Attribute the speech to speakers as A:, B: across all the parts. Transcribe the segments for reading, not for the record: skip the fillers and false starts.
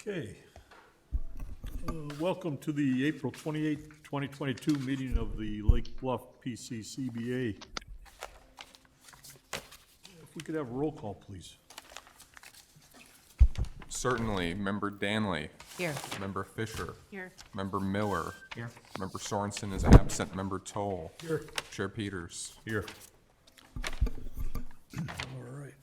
A: Okay. Welcome to the April 28th, 2022 meeting of the Lake Bluff PCCBA. If we could have a roll call, please.
B: Certainly. Member Danley.
C: Here.
B: Member Fisher.
C: Here.
B: Member Miller.
C: Here.
B: Member Sorensen is absent. Member Toll.
A: Here.
B: Chair Peters.
A: Here. All right.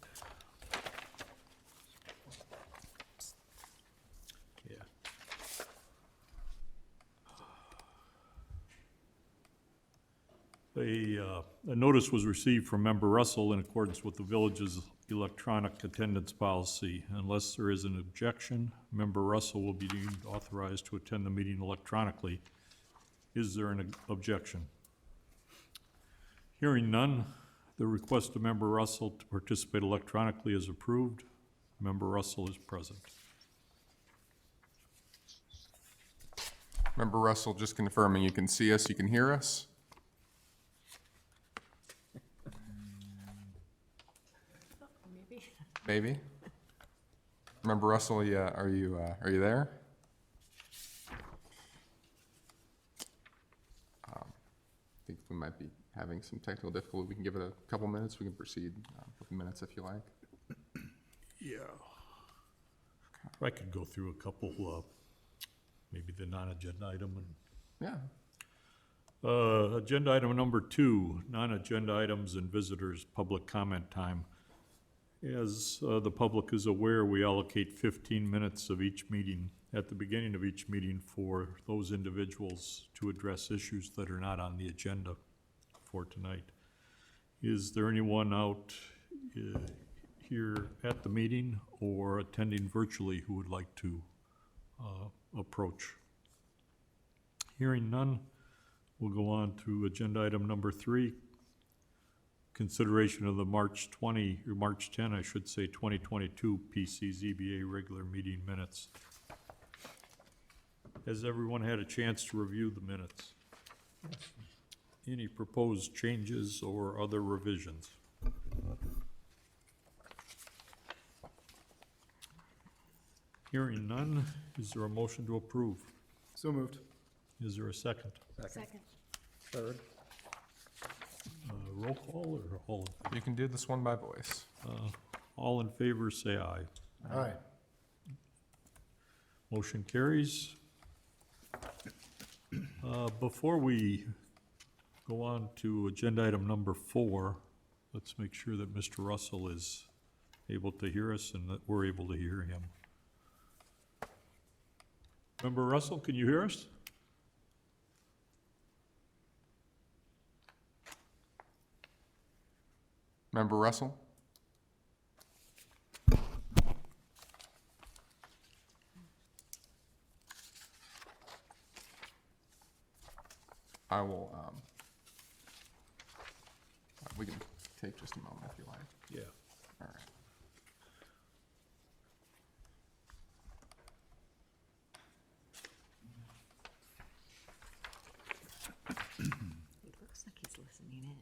A: Yeah. A notice was received from Member Russell in accordance with the village's electronic attendance policy. Unless there is an objection, Member Russell will be deemed authorized to attend the meeting electronically. Is there an objection? Hearing none, the request of Member Russell to participate electronically is approved. Member Russell is present.
B: Member Russell, just confirming you can see us, you can hear us? Maybe. Member Russell, yeah, are you there? I think we might be having some technical difficulty. We can give it a couple minutes. We can proceed with the minutes if you like.
A: Yeah. I could go through a couple, maybe the non-agenda item.
B: Yeah.
A: Agenda item number 2, non-agenda items and visitors' public comment time. As the public is aware, we allocate 15 minutes of each meeting, at the beginning of each meeting, for those individuals to address issues that are not on the agenda for tonight. Is there anyone out here at the meeting or attending virtually who would like to approach? Hearing none, we'll go on to agenda item number 3, consideration of the March 10, I should say, 2022 PCZBA regular meeting minutes. Has everyone had a chance to review the minutes? Any proposed changes or other revisions? Hearing none, is there a motion to approve?
D: So moved.
A: Is there a second?
C: Second.
D: Third.
A: Roll call or all?
B: You can do this one by voice.
A: All in favor, say aye.
D: Aye.
A: Motion carries. Before we go on to agenda item number 4, let's make sure that Mr. Russell is able to hear us and that we're able to hear him. Member Russell, can you hear us?
B: Member Russell? I will, we can take just a moment if you like.
A: Yeah.
B: All right.
C: It looks like he's listening in.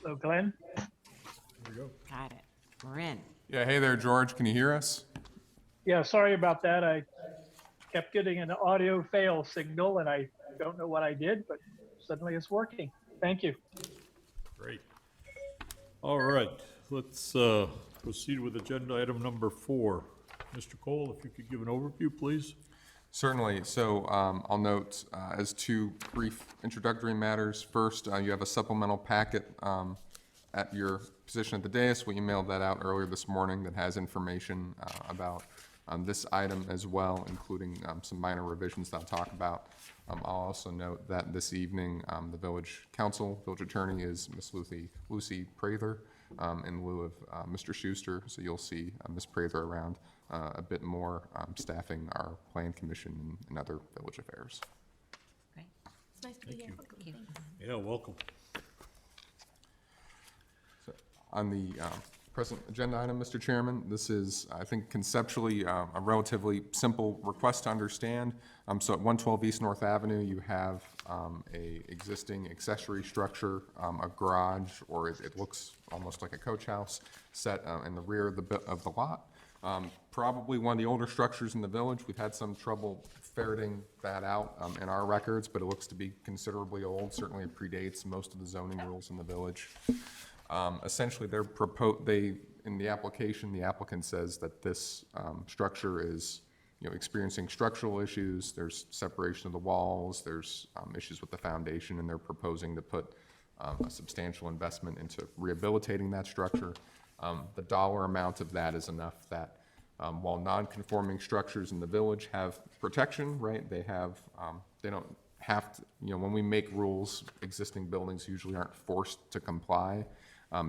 E: Hello, Glenn.
A: There we go.
C: Got it. We're in.
B: Yeah, hey there, George. Can you hear us?
E: Yeah, sorry about that. I kept getting an audio fail signal and I don't know what I did, but suddenly it's working. Thank you.
A: Great. All right, let's proceed with agenda item number 4. Mr. Cole, if you could give an overview, please.
B: Certainly. So I'll note as 2 brief introductory matters. First, you have a supplemental packet at your position at the dais, we emailed that out earlier this morning that has information about this item as well, including some minor revisions that I'll talk about. I'll also note that this evening, the village council, village attorney is Miss Lucy Prather in lieu of Mr. Schuster. So you'll see Miss Prather around a bit more, staffing our plan commission and other village affairs.
C: Great.
F: It's nice to be here.
C: Thank you.
A: Yeah, welcome.
B: So on the present agenda item, Mr. Chairman, this is, I think, conceptually a relatively simple request to understand. So at 112 East North Avenue, you have a existing accessory structure, a garage, or it looks almost like a coach house set in the rear of the lot. Probably one of the older structures in the village. We've had some trouble ferreting that out in our records, but it looks to be considerably old. Certainly it predates most of the zoning rules in the village. Essentially, in the application, the applicant says that this structure is, experiencing structural issues. There's separation of the walls. There's issues with the foundation, and they're proposing to put a substantial investment into rehabilitating that structure. The dollar amount of that is enough that while non-conforming structures in the village have protection, right? They don't have to, when we make rules, existing buildings usually aren't forced to comply.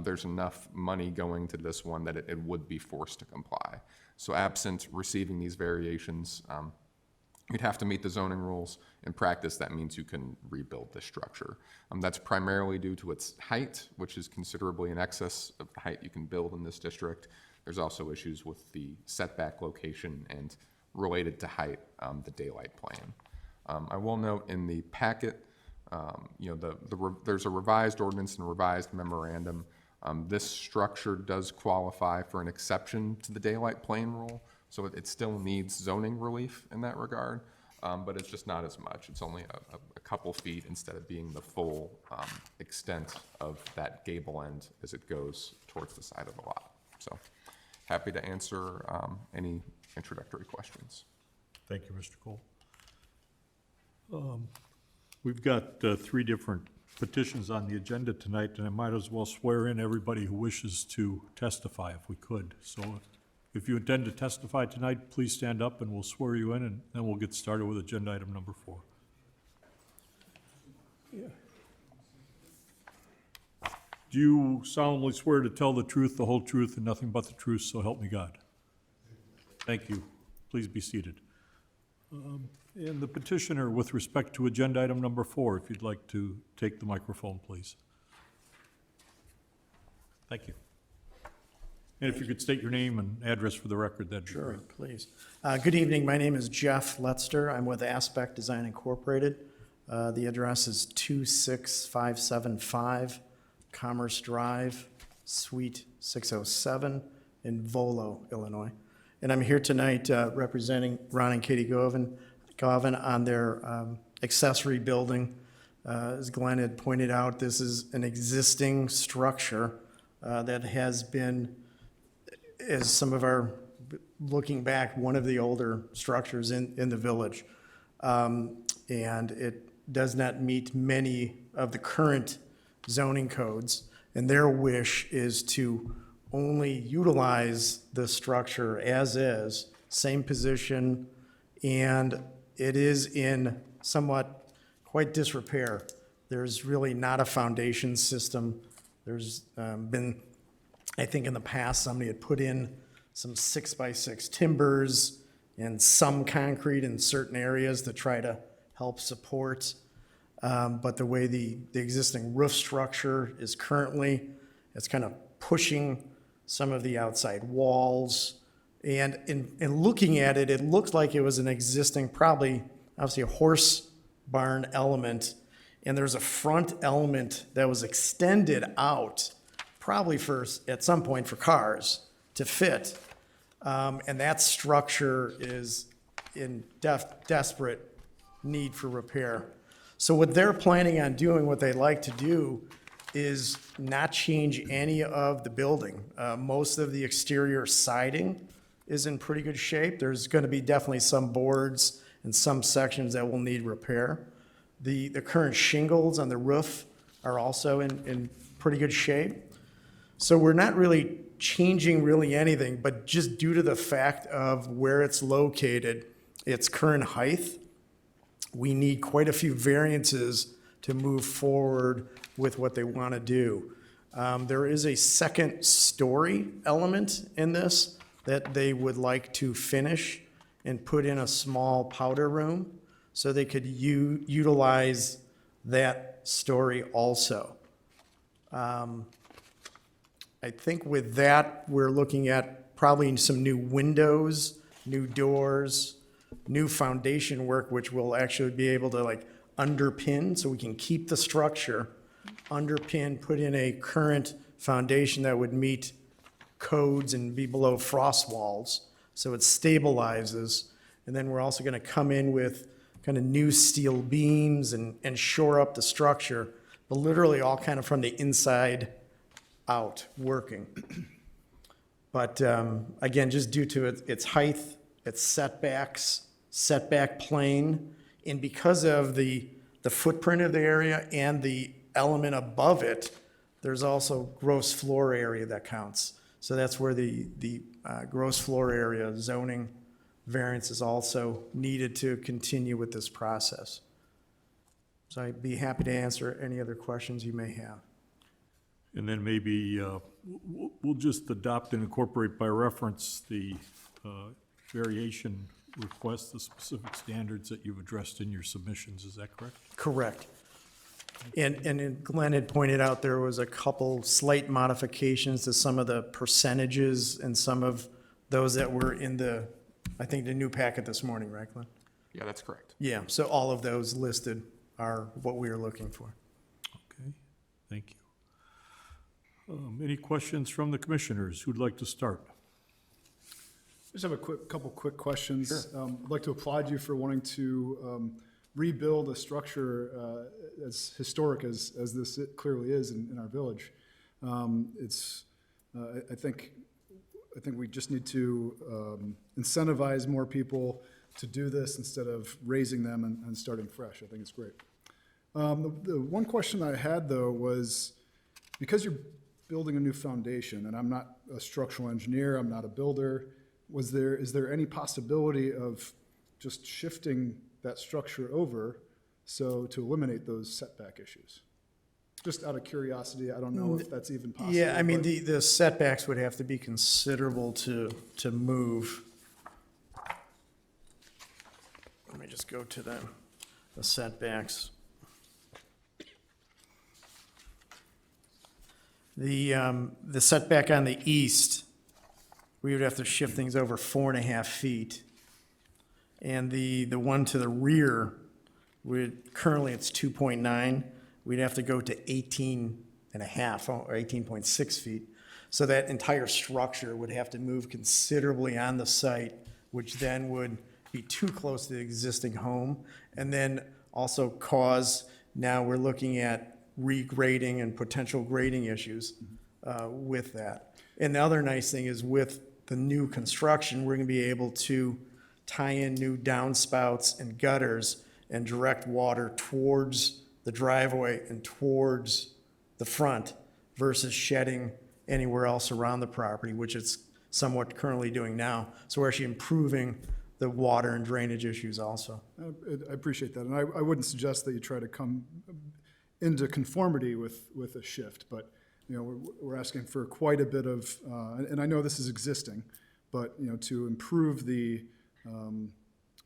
B: There's enough money going to this one that it would be forced to comply. So absent receiving these variations, you'd have to meet the zoning rules. In practice, that means you can rebuild this structure. That's primarily due to its height, which is considerably in excess of the height you can build in this district. There's also issues with the setback location and related to height, the daylight plan. I will note in the packet, there's a revised ordinance and a revised memorandum. This structure does qualify for an exception to the daylight plane rule, so it still needs zoning relief in that regard, but it's just not as much. It's only a couple feet instead of being the full extent of that gable end as it goes towards the side of the lot. So happy to answer any introductory questions.
A: Thank you, Mr. Cole. We've got 3 different petitions on the agenda tonight, and I might as well swear in everybody who wishes to testify if we could. So if you intend to testify tonight, please stand up and we'll swear you in, and then we'll get started with agenda item number 4. Yeah. Do you solemnly swear to tell the truth, the whole truth, and nothing but the truth, so help me God? Thank you. Please be seated. And the petitioner, with respect to agenda item number 4, if you'd like to take the microphone, please. Thank you. And if you could state your name and address for the record, that'd be
D: Sure,
A: great.
D: please. Good evening. My name is Jeff Letster. I'm with Aspect Design Incorporated. The address is 26575 Commerce Drive, Suite 607 in Volo, Illinois. And I'm here tonight representing Ron and Katie Govan on their accessory building. As Glenn had pointed out, this is an existing structure that has been, as some of our, looking back, one of the older structures in the village. And it does not meet many of the current zoning codes. And their wish is to only utilize the structure as is, same position, and it is in somewhat quite disrepair. There's really not a foundation system. There's been, I think in the past, somebody had put in some 6x6 timbers and some concrete in certain areas to try to help support. But the way the existing roof structure is currently, it's kind of pushing some of the outside walls. And in looking at it, it looked like it was an existing, probably, obviously a horse barn element. And there's a front element that was extended out, probably at some point for cars to fit. And that structure is in desperate need for repair. So what they're planning on doing, what they'd like to do, is not change any of the building. Most of the exterior siding is in pretty good shape. There's going to be definitely some boards and some sections that will need repair. The current shingles on the roof are also in pretty good shape. So we're not really changing really anything, but just due to the fact of where it's located, its current height, we need quite a few variances to move forward with what they want to do. There is a second story element in this that they would like to finish and put in a small powder room so they could utilize that story also. I think with that, we're looking at probably some new windows, new doors, new foundation work, which will actually be able to like underpin, so we can keep the structure, underpin, put in a current foundation that would meet codes and be below frost walls, so it stabilizes. And then we're also gonna come in with kind of new steel beams and shore up the structure, but literally all kind of from the inside out working. But again, just due to its height, its setbacks, setback plane, and because of the footprint of the area and the element above it, there's also gross floor area that counts. So that's where the gross floor area zoning variance is also needed to continue with this process. So I'd be happy to answer any other questions you may have.
A: And then maybe we'll just adopt and incorporate by reference the variation request, the specific standards that you've addressed in your submissions. Is that correct?
D: Correct. And Glenn had pointed out there was a couple slight modifications to some of the percentages and some of those that were in the, I think, the new packet this morning, right, Glenn?
B: Yeah, that's correct.
D: Yeah, so all of those listed are what we are looking for.
A: Okay, thank you. Any questions from the commissioners? Who'd like to start?
F: Just have a couple quick questions. I'd like to applaud you for wanting to rebuild a structure as historic as this clearly is in our village. I think we just need to incentivize more people to do this instead of raising them and starting fresh. I think it's great. The one question I had, though, was because you're building a new foundation, and I'm not a structural engineer, I'm not a builder, is there any possibility of just shifting that structure over so to eliminate those setback issues? Just out of curiosity, I don't know if that's even possible.
D: Yeah, I mean,
F: but-
D: the setbacks would have to be considerable to move. Let me just go to the setbacks. The setback on the east, we would have to shift things over 4.5 feet. And the one to the rear, currently it's 2.9. We'd have to go to 18.5 or 18.6 feet. So that entire structure would have to move considerably on the site, which then would be too close to the existing home. And then also cause, now we're looking at regrading and potential grading issues with that. And the other nice thing is with the new construction, we're gonna be able to tie in new downspouts and gutters and direct water towards the driveway and towards the front versus shedding anywhere else around the property, which it's somewhat currently doing now. So we're actually improving the water and drainage issues also.
F: I appreciate that, and I wouldn't suggest that you try to come into conformity with a shift, but, you know, we're asking for quite a bit of, and I know this is existing, but, you know, to improve the,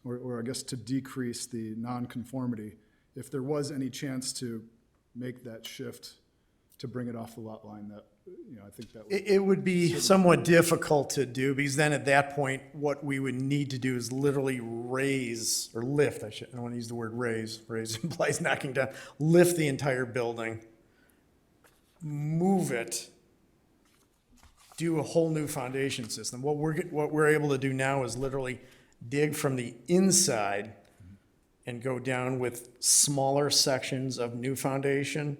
F: or I guess to decrease the nonconformity, if there was any chance to make that shift to bring it off the lot line, that, you know, I think that would.
D: It would be somewhat difficult to do, because then at that point, what we would need to do is literally raise, or lift, I don't want to use the word raise implies knocking down, lift the entire building, move it, do a whole new foundation system. What we're able to do now is literally dig from the inside and go down with smaller sections of new foundation,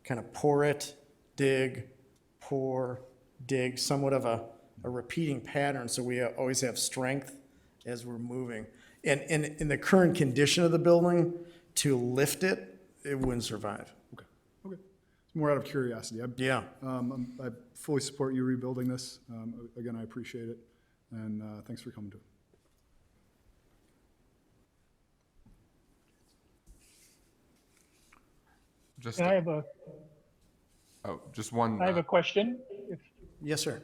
D: kind of pour it, dig, pour, dig, somewhat of a repeating pattern, so we always have strength as we're moving. And in the current condition of the building, to lift it, it wouldn't survive.
F: Okay. It's more out of curiosity.
D: Yeah.
F: I fully support you rebuilding this. Again, I appreciate it, and thanks for coming to it.
B: Just,
E: I have a,
B: just one,
E: I have a question. If,
D: Yes, sir.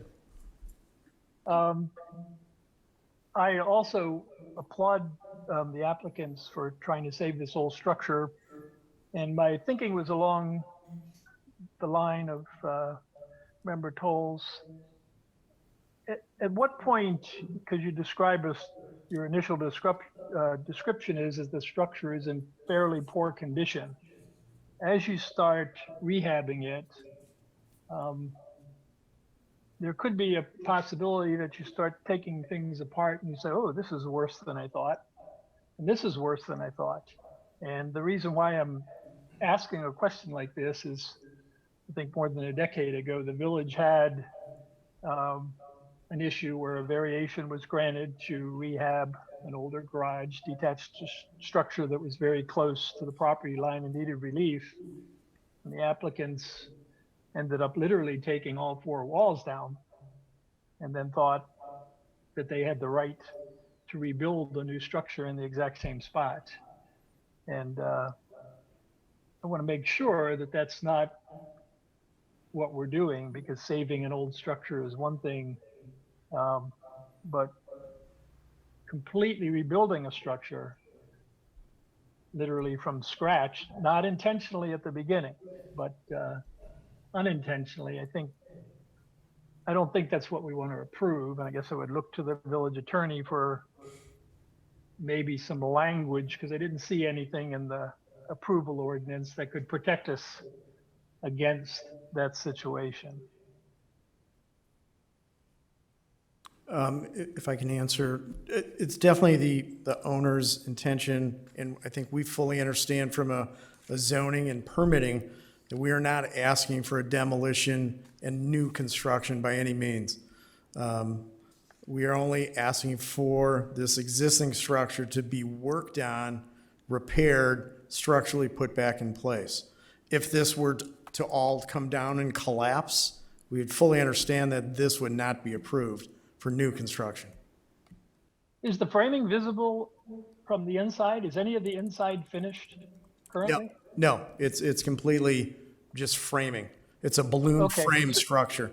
E: I also applaud the applicants for trying to save this old structure. And my thinking was along the line of Member Toll's. At what point could you describe us, your initial description is the structure is in fairly poor condition. As you start rehabbing it, there could be a possibility that you start taking things apart and you say, oh, this is worse than I thought. And this is worse than I thought. And the reason why I'm asking a question like this is, I think more than a decade ago, the village had an issue where a variation was granted to rehab an older garage, detached structure that was very close to the property line and needed relief. And the applicants ended up literally taking all 4 walls down and then thought that they had the right to rebuild a new structure in the exact same spot. And I want to make sure that that's not what we're doing, because saving an old structure is one thing, but completely rebuilding a structure literally from scratch, not intentionally at the beginning, but unintentionally, I don't think that's what we want to approve. And I guess I would look to the village attorney for maybe some language, because I didn't see anything in the approval ordinance that could protect us against that situation.
D: If I can answer, it's definitely the owner's intention, and I think we fully understand from a zoning and permitting that we are not asking for a demolition and new construction by any means. We are only asking for this existing structure to be worked on, repaired, structurally put back in place. If this were to all come down and collapse, we would fully understand that this would not be approved for new construction.
E: Is the framing visible from the inside? Is any of the inside finished currently?
D: No, it's completely just framing. It's a balloon
E: Okay.
D: frame structure.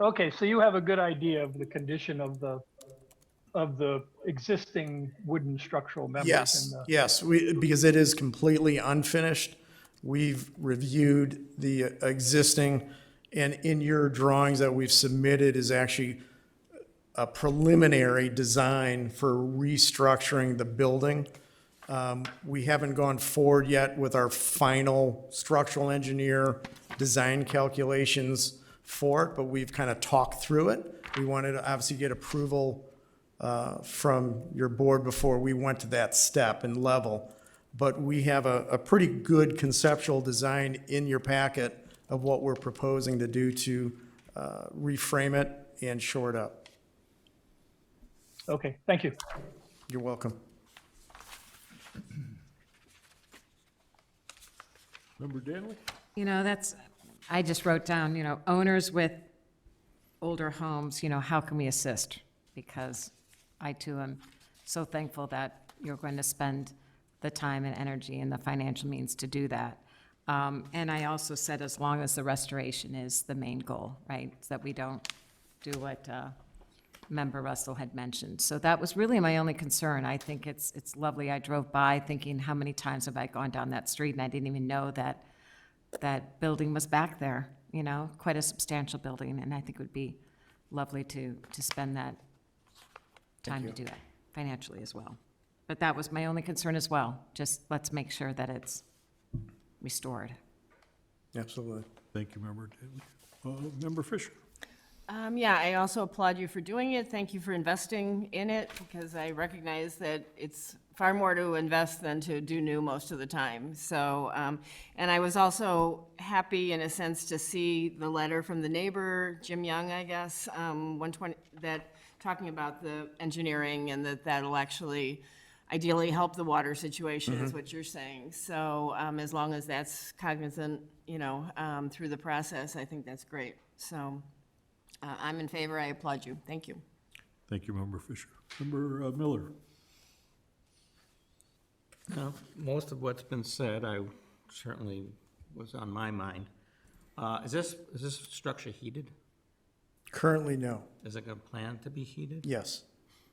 E: Okay, so you have a good idea of the condition of the existing wooden structural members.
D: Yes,
E: in the,
D: yes, because it is completely unfinished. We've reviewed the existing, and in your drawings that we've submitted is actually a preliminary design for restructuring the building. We haven't gone forward yet with our final structural engineer design calculations for it, but we've kind of talked through it. We wanted to obviously get approval from your board before we went to that step and level. But we have a pretty good conceptual design in your packet of what we're proposing to do to reframe it and shore it up.
E: okay, thank you.
D: You're welcome.
A: Member Danley?
C: I just wrote down, owners with older homes, how can we assist? Because I too am so thankful that you're going to spend the time and energy and the financial means to do that. And I also said, as long as the restoration is the main goal, right? So that we don't do what Member Russell had mentioned. So that was really my only concern. I think it's lovely. I drove by thinking, how many times have I gone down that street and I didn't even know that that building was back there, quite a substantial building. And I think it would be lovely to spend that time to do that financially as well. But that was my only concern as well. Just let's make sure that it's restored.
D: Absolutely.
A: Thank you, Member Danley. Member Fisher?
G: Yeah, I also applaud you for doing it. Thank you for investing in it, because I recognize that it's far more to invest than to do new most of the time. So, and I was also happy in a sense to see the letter from the neighbor, Jim Young, I guess, 120, that talking about the engineering and that'll actually ideally help the water situation is what you're saying. So, as long as that's cognizant, through the process, I think that's great. So I'm in favor. I applaud you. Thank you.
A: Thank you, Member Fisher. Member Miller?
H: Most of what's been said, I certainly was on my mind. Is this structure heated?
D: Currently, no.
H: Is it a plan to be heated?
D: Yes.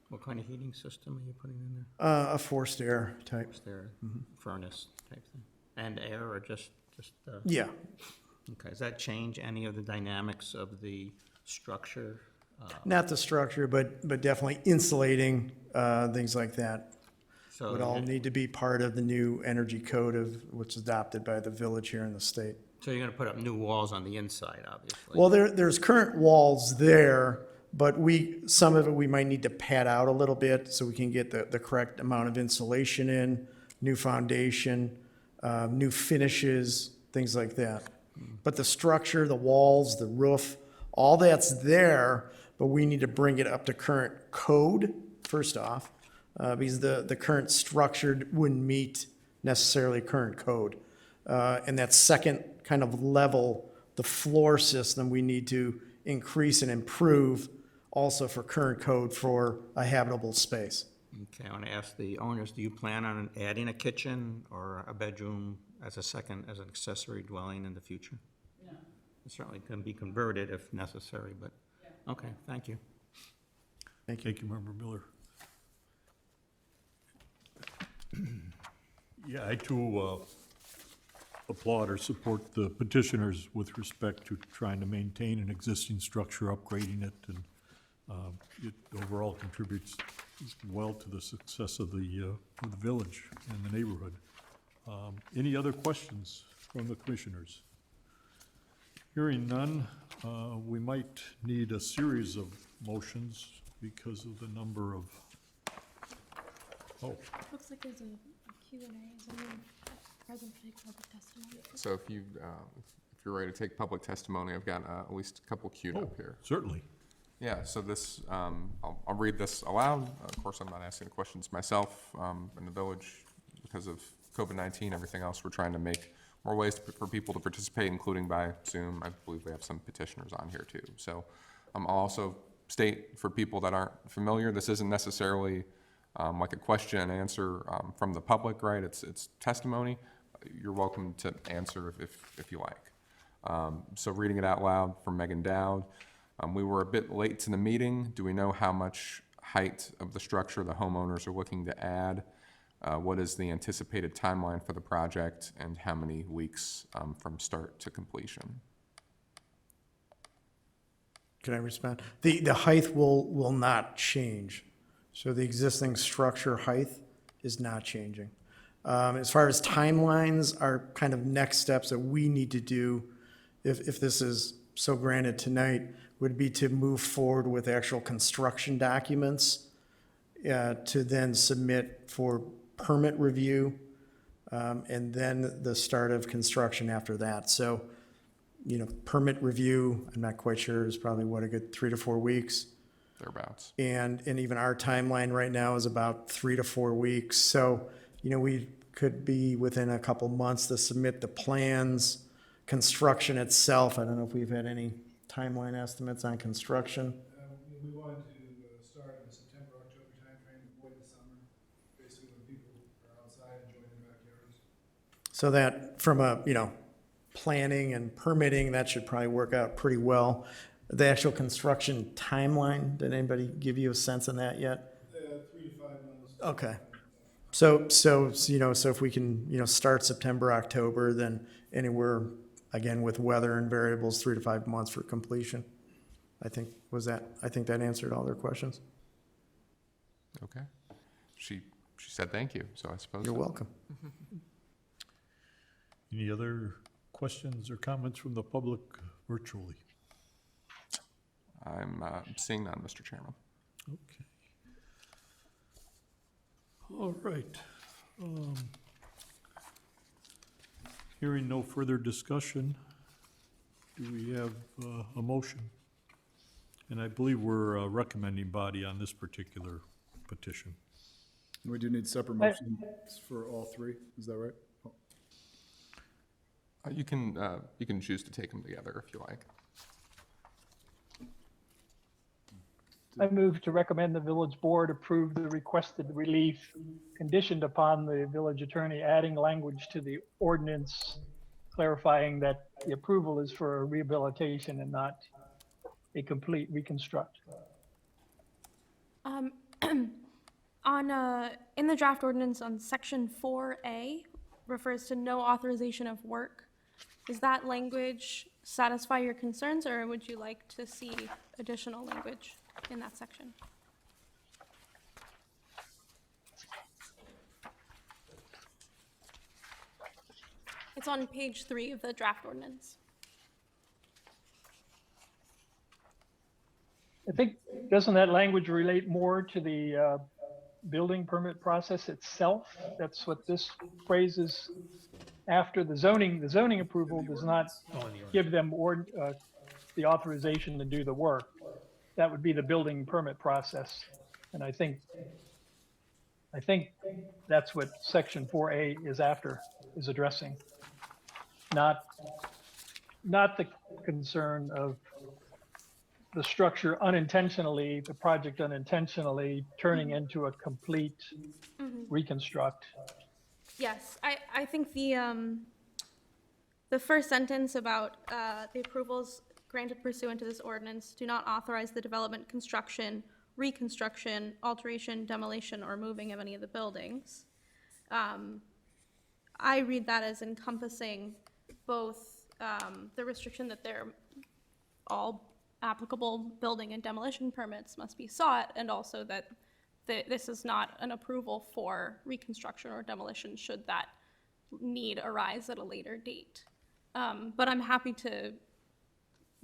H: What kind of heating system are you putting in there?
D: A forced air type.
H: Is there a furnace type thing? And air or just?
D: Yeah.
H: Okay, does that change any of the dynamics of the structure?
D: Not the structure, but definitely insulating, things like that.
H: So
D: Would all need to be part of the new energy code of, which is adopted by the village here in the state.
H: So you're gonna put up new walls on the inside, obviously?
D: Well, there's current walls there, but some of it we might need to pad out a little bit so we can get the correct amount of insulation in, new foundation, new finishes, things like that. But the structure, the walls, the roof, all that's there, but we need to bring it up to current code, first off, because the current structure wouldn't meet necessarily current code. And that second kind of level, the floor system, we need to increase and improve also for current code for a habitable space.
H: Okay, I want to ask the owners, do you plan on adding a kitchen or a bedroom as an accessory dwelling in the future? No. It certainly can be converted if necessary, but, okay, thank you.
D: Thank you.
A: Thank you, Member Miller. Yeah, I too applaud or support the petitioners with respect to trying to maintain an existing structure, upgrading it, and it overall contributes well to the success of the village and the neighborhood. Any other questions from the commissioners? Hearing none, we might need a series of motions because of the number of,
I: Looks like there's a Q&A. Is anyone present to take public testimony?
B: So if you're ready to take public testimony, I've got at least a couple queued up here.
A: certainly.
B: Yeah, so this, I'll read this aloud. Of course, I'm not asking the questions myself. In the village, because of COVID-19, everything else, we're trying to make more ways for people to participate, including by Zoom. I believe we have some petitioners on here too. So I'll also state for people that aren't familiar, this isn't necessarily like a question and answer from the public, right? It's testimony. You're welcome to answer if you like. So reading it out loud from Megan Dowd. We were a bit late to the meeting. Do we know how much height of the structure the homeowners are looking to add? What is the anticipated timeline for the project, and how many weeks from start to completion?
D: Can I respond? The height will not change. So the existing structure height is not changing. As far as timelines, our kind of next steps that we need to do, if this is so granted tonight, would be to move forward with actual construction documents to then submit for permit review, and then the start of construction after that. So, permit review, I'm not quite sure, is probably a good 3 to 4 weeks.
B: Thereabouts.
D: And even our timeline right now is about 3 to 4 weeks. So, we could be within a couple months to submit the plans. Construction itself, I don't know if we've had any timeline estimates on construction.
F: We wanted to start in the September, October timeframe, avoid the summer, basically when people are outside enjoying their backyards.
D: So that from a, planning and permitting, that should probably work out pretty well. The actual construction timeline, did anybody give you a sense on that yet?
F: 3 to 5 months.
D: Okay. So if we can, start September, October, then anywhere, again, with weather and variables, 3 to 5 months for completion. I think that answered all their questions.
B: Okay. She said thank you, so I suppose.
D: You're welcome.
A: Any other questions or comments from the public virtually?
B: I'm seeing none, Mr. Chairman.
A: Okay. All right. Hearing no further discussion, do we have a motion? And I believe we're a recommending body on this particular petition.
F: We do need separate motions for all three, is that right? Oh.
B: You can choose to take them together if you like.
E: I move to recommend the village board approve the requested relief conditioned upon the village attorney adding language to the ordinance clarifying that the approval is for a rehabilitation and not a complete reconstruct.
I: In the draft ordinance on section 4A refers to no authorization of work. Does that language satisfy your concerns, or would you like to see additional language in that section? It's on page 3 of the draft ordinance.
E: I think, doesn't that language relate more to the building permit process itself? That's what this phrase is after the zoning. The zoning approval does not give them the authorization to do the work. That would be the building permit process. And I think that's what section 4A is after, is addressing. Not the concern of the structure unintentionally, the project unintentionally turning into a complete reconstruct.
I: Yes, I think the first sentence about the approvals granted pursuant to this ordinance do not authorize the development, construction, reconstruction, alteration, demolition, or moving of any of the buildings. I read that as encompassing both the restriction that they're all applicable building and demolition permits must be sought, and also that this is not an approval for reconstruction or demolition should that need arise at a later date. But I'm happy to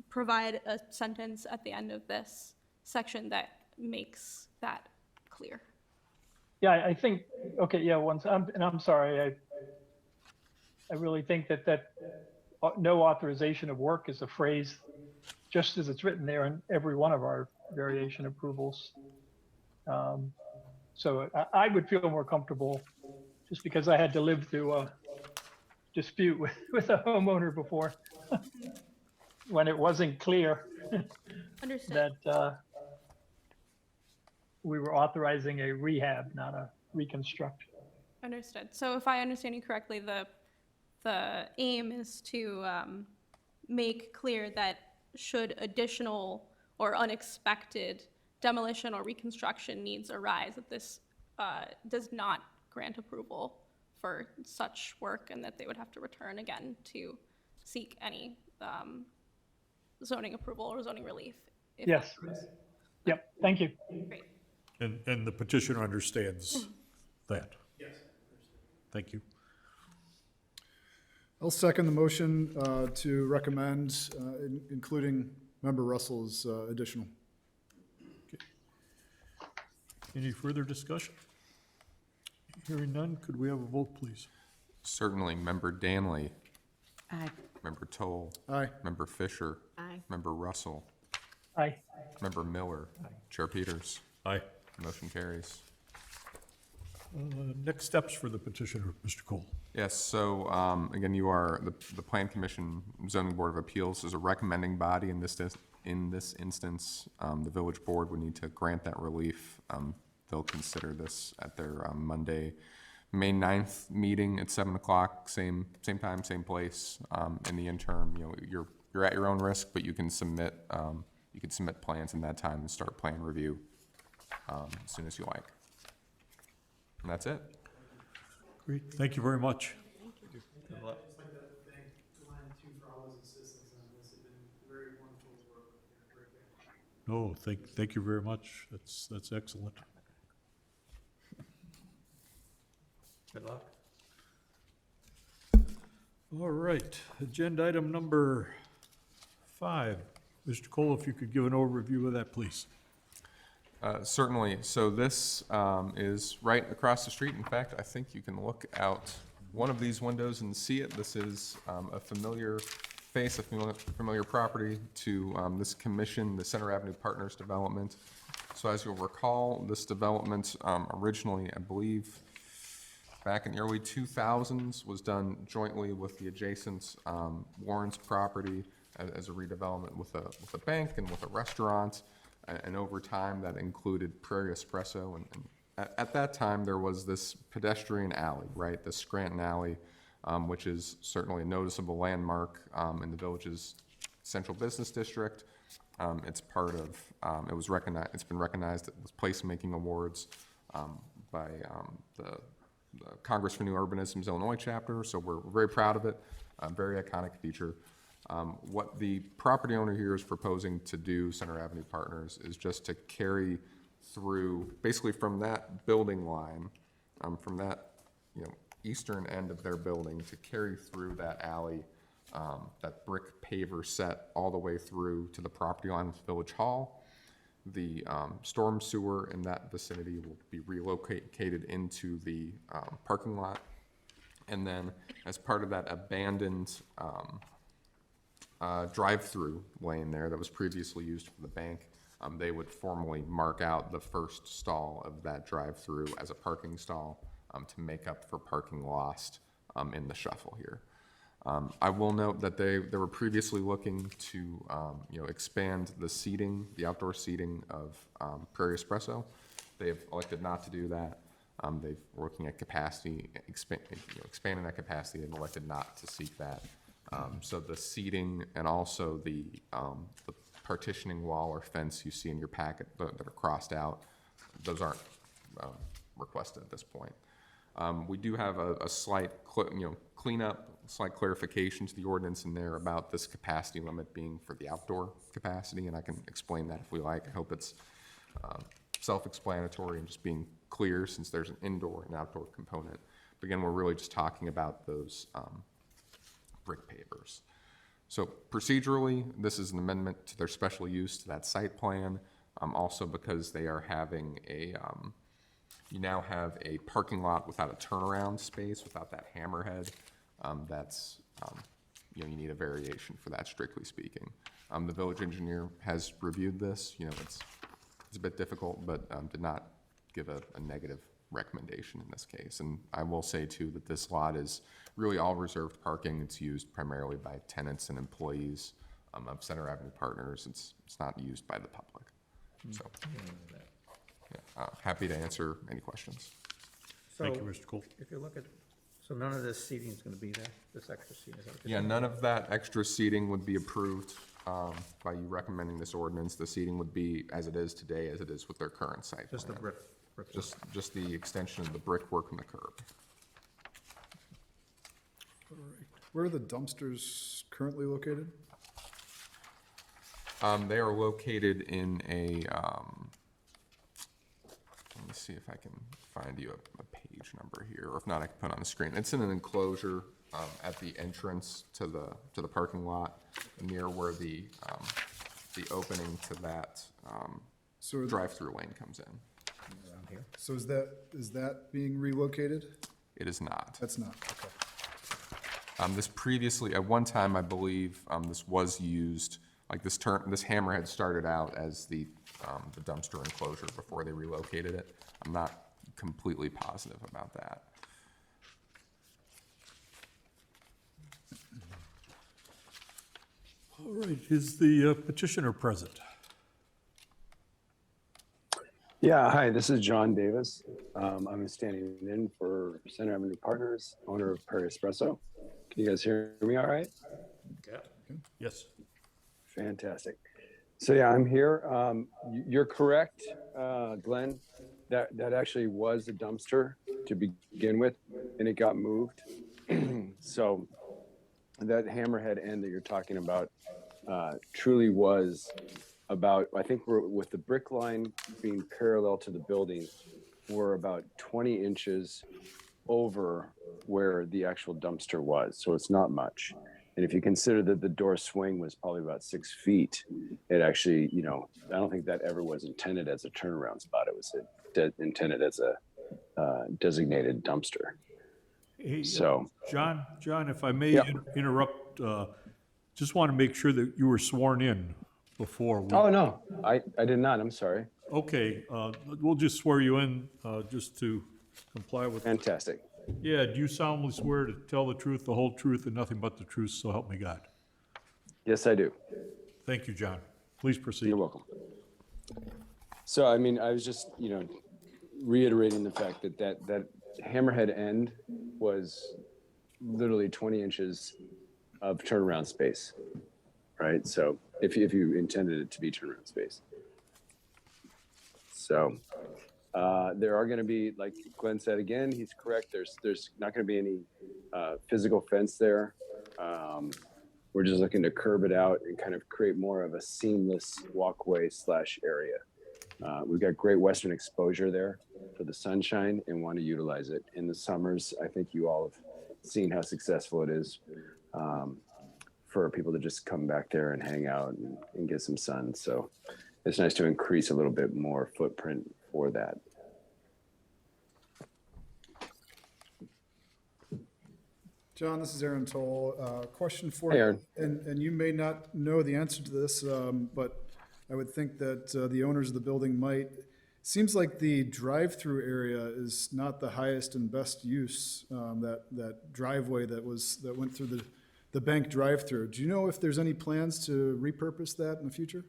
I: provide a sentence at the end of this section that makes that clear.
E: Yeah, I think, okay, yeah, I'm sorry, I really think that no authorization of work is a phrase just as it's written there in every one of our variation approvals. So I would feel more comfortable, just because I had to live through a dispute with a homeowner before when it wasn't clear
I: Understood.
E: that we were authorizing a rehab, not a reconstruct.
I: Understood. So if I understand you correctly, the aim is to make clear that should additional or unexpected demolition or reconstruction needs arise, that this does not grant approval for such work, and that they would have to return again to seek any zoning approval or zoning relief. if
E: Yes.
I: that occurs.
E: Yep, thank you.
I: Great.
A: And the petitioner understands that? Yes. Thank you.
F: I'll second the motion to recommend, including Member Russell's additional.
A: Any further discussion? Hearing none, could we have a vote, please?
B: Certainly. Member Danley,
C: Aye.
B: Member Toll,
F: Aye.
B: Member Fisher,
G: Aye.
B: Member Russell,
E: Aye.
B: Member Miller, Chair Peters.
A: Aye.
B: Motion carries.
A: Next steps for the petitioner, Mr. Cole.
B: Yes, so again, you are, the Plan Commission Zoning Board of Appeals is a recommending body in this instance. The village board would need to grant that relief. They'll consider this at their Monday, May 9th meeting at 7 o'clock, same time, same place. In the interim, you're at your own risk, but you can submit plans in that time and start plan review as soon as you like. And that's it.
A: Great, thank you very much.
H: Good luck.
D: I'd just like to thank Glenn too for all his assistance on this. It's been very wonderful to work with you. Great guy.
A: No, thank you very much. That's excellent.
H: Good luck.
A: All right, agenda item number 5. Mr. Cole, if you could give an overview of that, please.
B: Certainly. So this is right across the street. In fact, I think you can look out one of these windows and see it. This is a familiar face, a familiar property to this commission, the Center Avenue Partners development. So as you'll recall, this development originally, I believe, back in the early 2000s, was done jointly with the adjacent Warren's property as a redevelopment with a bank and with a restaurant. And over time, that included Prairie Espresso. And at that time, there was this pedestrian alley, right? The Scranton Alley, which is certainly a noticeable landmark in the village's central business district. It's part of, it was recognized, it's been recognized with placemaking awards by the Congress for New Urbanism's Illinois chapter, so we're very proud of it, very iconic feature. What the property owner here is proposing to do, Center Avenue Partners, is just to carry through, basically from that building line, from that, eastern end of their building, to carry through that alley, that brick paver set all the way through to the property line with Village Hall. The storm sewer in that vicinity will be relocated into the parking lot. And then as part of that abandoned drive-through lane there that was previously used for the bank, they would formally mark out the first stall of that drive-through as a parking stall to make up for parking lost in the shuffle here. I will note that they were previously looking to expand the seating, the outdoor seating of Prairie Espresso. They have elected not to do that. They've looking at capacity, expanding that capacity, and elected not to seek that. So the seating and also the partitioning wall or fence you see in your packet that are crossed out, those aren't requested at this point. We do have a slight cleanup, slight clarification to the ordinance in there about this capacity limit being for the outdoor capacity, and I can explain that if we like. I hope it's self-explanatory and just being clear, since there's an indoor and outdoor component. But again, we're really just talking about those brick pavers. So procedurally, this is an amendment to their special use to that site plan, also because they are having a you now have a parking lot without a turnaround space, without that hammerhead. That's, you need a variation for that, strictly speaking. The village engineer has reviewed this. It's a bit difficult, but did not give a negative recommendation in this case. And I will say, too, that this lot is really all reserved parking. It's used primarily by tenants and employees of Center Avenue Partners. It's not used by the public. So, yeah, happy to answer any questions.
A: Thank you,
H: So,
A: Mr. Cole.
H: if you look at, so none of this seating is gonna be there, this extra seating? Is that what you're
B: Yeah,
H: saying?
B: none of that extra seating would be approved by you recommending this ordinance. The seating would be as it is today, as it is with their current site
H: Just the
B: plan.
H: brick.
B: Just the extension of the brickwork and the curb.
F: Where are the dumpsters currently located?
B: They are located in a, let me see if I can find you a page number here, or if not, I can put it on the screen. It's in an enclosure at the entrance to the parking lot, near where the opening to that
F: So,
B: drive-through lane comes in.
H: Around here?
F: so is that being relocated?
B: It is not.
F: That's not, okay.
B: This previously, at one time, I believe, this was used, like this hammerhead started out as the dumpster enclosure before they relocated it. I'm not completely positive about that.
A: All right, is the petitioner present?
J: Yeah, hi, this is John Davis. I'm standing in for Center Avenue Partners, owner of Prairie Espresso. Can you guys hear me all right?
A: Yeah. Yes.
J: Fantastic. So yeah, I'm here. You're correct, Glenn. That actually was a dumpster to begin with, and it got moved. So that hammerhead end that you're talking about truly was about, I think we're, with the brick line being parallel to the building, we're about 20 inches over where the actual dumpster was. So it's not much. And if you consider that the door swing was probably about 6 feet, it actually, I don't think that ever was intended as a turnaround spot. It was intended as a designated dumpster.
A: Hey,
J: So,
A: John, if I may
J: Yep.
A: interrupt, just want to make sure that you were sworn in before.
J: oh no, I did not, I'm sorry.
A: Okay, we'll just swear you in, just to comply with.
J: Fantastic.
A: Yeah, do you solemnly swear to tell the truth, the whole truth, and nothing but the truth, so help me God?
J: Yes, I do.
A: Thank you, John. Please proceed.
J: You're welcome. So, I mean, I was just, reiterating the fact that hammerhead end was literally 20 inches of turnaround space, right? So if you intended it to be turnaround space. So there are going to be, like Glenn said again, he's correct. There's not going to be any physical fence there. We're just looking to curb it out and kind of create more of a seamless walkway / area. We've got great western exposure there for the sunshine and want to utilize it. In the summers, I think you all have seen how successful it is for people to just come back there and hang out and get some sun. So it's nice to increase a little bit more footprint for that.
F: John, this is Aaron Toll. Question for
J: Hey,
F: you.
J: Aaron.
F: And you may not know the answer to this, but I would think that the owners of the building might. Seems like the drive-through area is not the highest and best use, that driveway that went through the bank drive-through. Do you know if there's any plans to repurpose that in the future?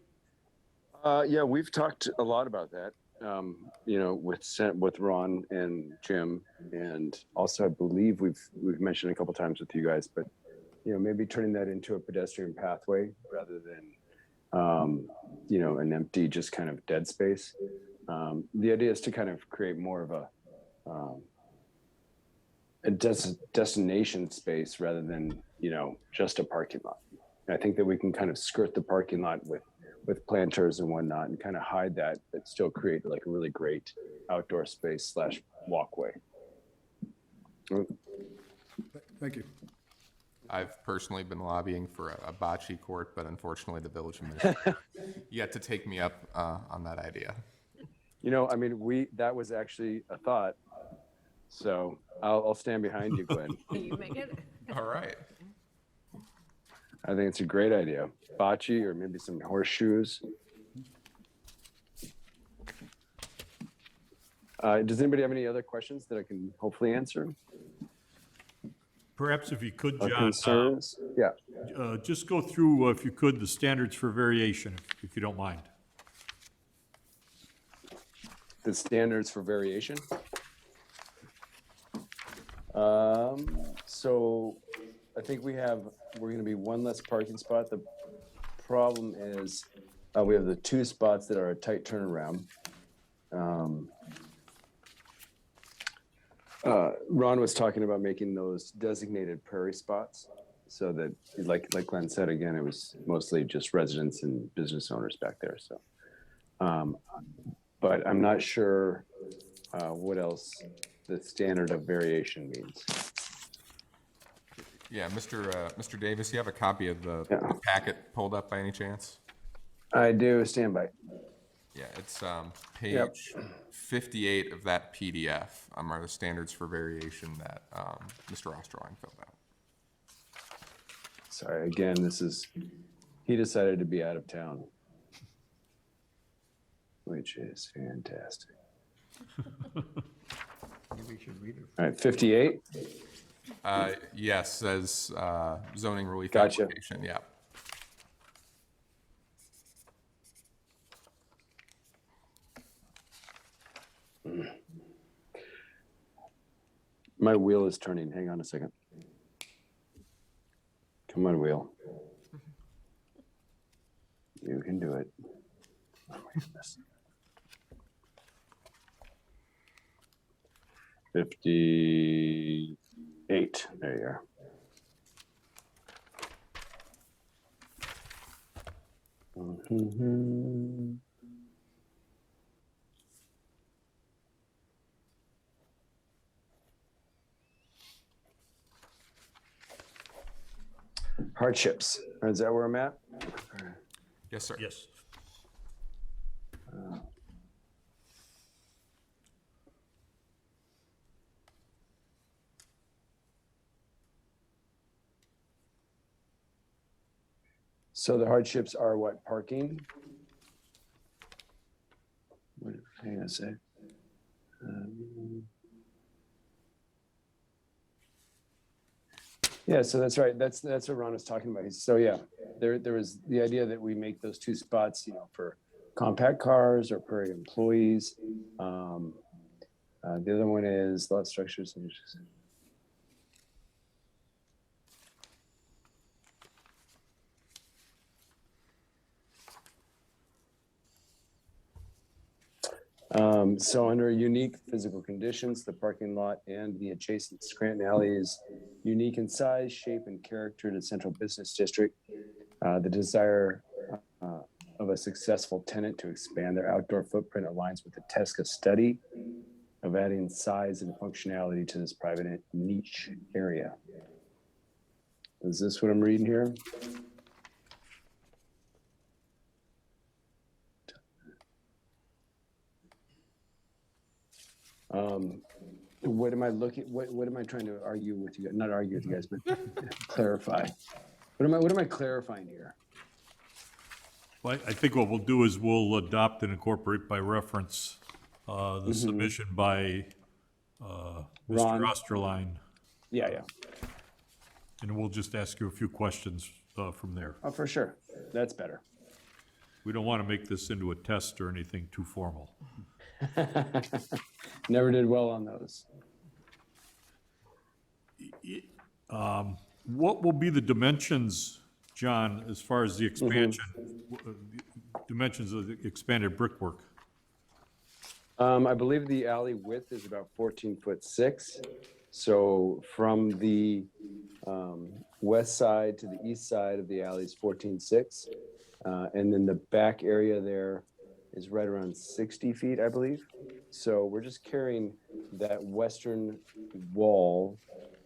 J: Yeah, we've talked a lot about that, with Ron and Jim, and also I believe we've mentioned a couple times with you guys, but maybe turning that into a pedestrian pathway rather than an empty, just kind of dead space. The idea is to kind of create more of a destination space rather than just a parking lot. And I think that we can kind of skirt the parking lot with planters and whatnot and kind of hide that, but still create like a really great outdoor space / walkway.
F: Thank you.
B: I've personally been lobbying for a bocce court, but unfortunately the village administrator yet to take me up on that idea.
J: That was actually a thought. So I'll stand behind you, Glenn.
G: You make it?
B: All right.
J: I think it's a great idea. Bocce or maybe some horseshoes. Does anybody have any other questions that I can hopefully answer?
A: Perhaps if you could,
J: Or
A: John,
J: concerns? Yeah.
A: just go through, if you could, the standards for variation, if you don't mind.
J: The standards for variation. So I think we're going to be one less parking spot. The problem is we have the 2 spots that are a tight turnaround. Ron was talking about making those designated prairie spots so that, like Glenn said, again, it was mostly just residents and business owners back there. So, but I'm not sure what else the standard of variation means.
B: Yeah, Mr. Davis, you have a copy of the packet pulled up by any chance?
J: I do. Stand by.
B: Yeah, it's page 58 of that PDF are the standards for variation that Mr. Osterline filled out.
J: Sorry, again, he decided to be out of town, which is fantastic.
H: Maybe we should read it.
J: All right, 58.
B: Yes, says zoning relief
J: Gotcha.
B: application, yeah.
J: My wheel is turning. Hang on a second. Come on, wheel. You can do it. Oh my goodness. 58. There you are. Hardships. Is that where I'm at?
B: Yes, sir.
A: Yes.
J: So the hardships are what? Parking? Hang on a sec. Yeah, so that's right. That's what Ron was talking about. So yeah, there was the idea that we make those 2 spots, for compact cars or per employees. The other one is lot structures. So under unique physical conditions, the parking lot and the adjacent Scranton Alley is unique in size, shape, and character to the central business district. The desire of a successful tenant to expand their outdoor footprint aligns with the TESCA study of adding size and functionality to this private niche area. Is this what I'm reading here? What am I looking? What am I trying to argue with you guys? Not argue with you guys, but clarify. What am I clarifying here?
A: Well, I think what we'll do is we'll adopt and incorporate by reference the submission by
J: Ron.
A: Mr. Osterline,
J: Yeah.
A: and we'll just ask you a few questions from there.
J: Oh, for sure. That's better.
A: We don't want to make this into a test or anything too formal.
J: Never did well on those.
A: What will be the dimensions, John, as far as the expansion, dimensions of the expanded brickwork?
J: I believe the alley width is about 14'6". So from the west side to the east side of the alley is 14'6". And then the back area there is right around 60 feet, I believe. So we're just carrying that western wall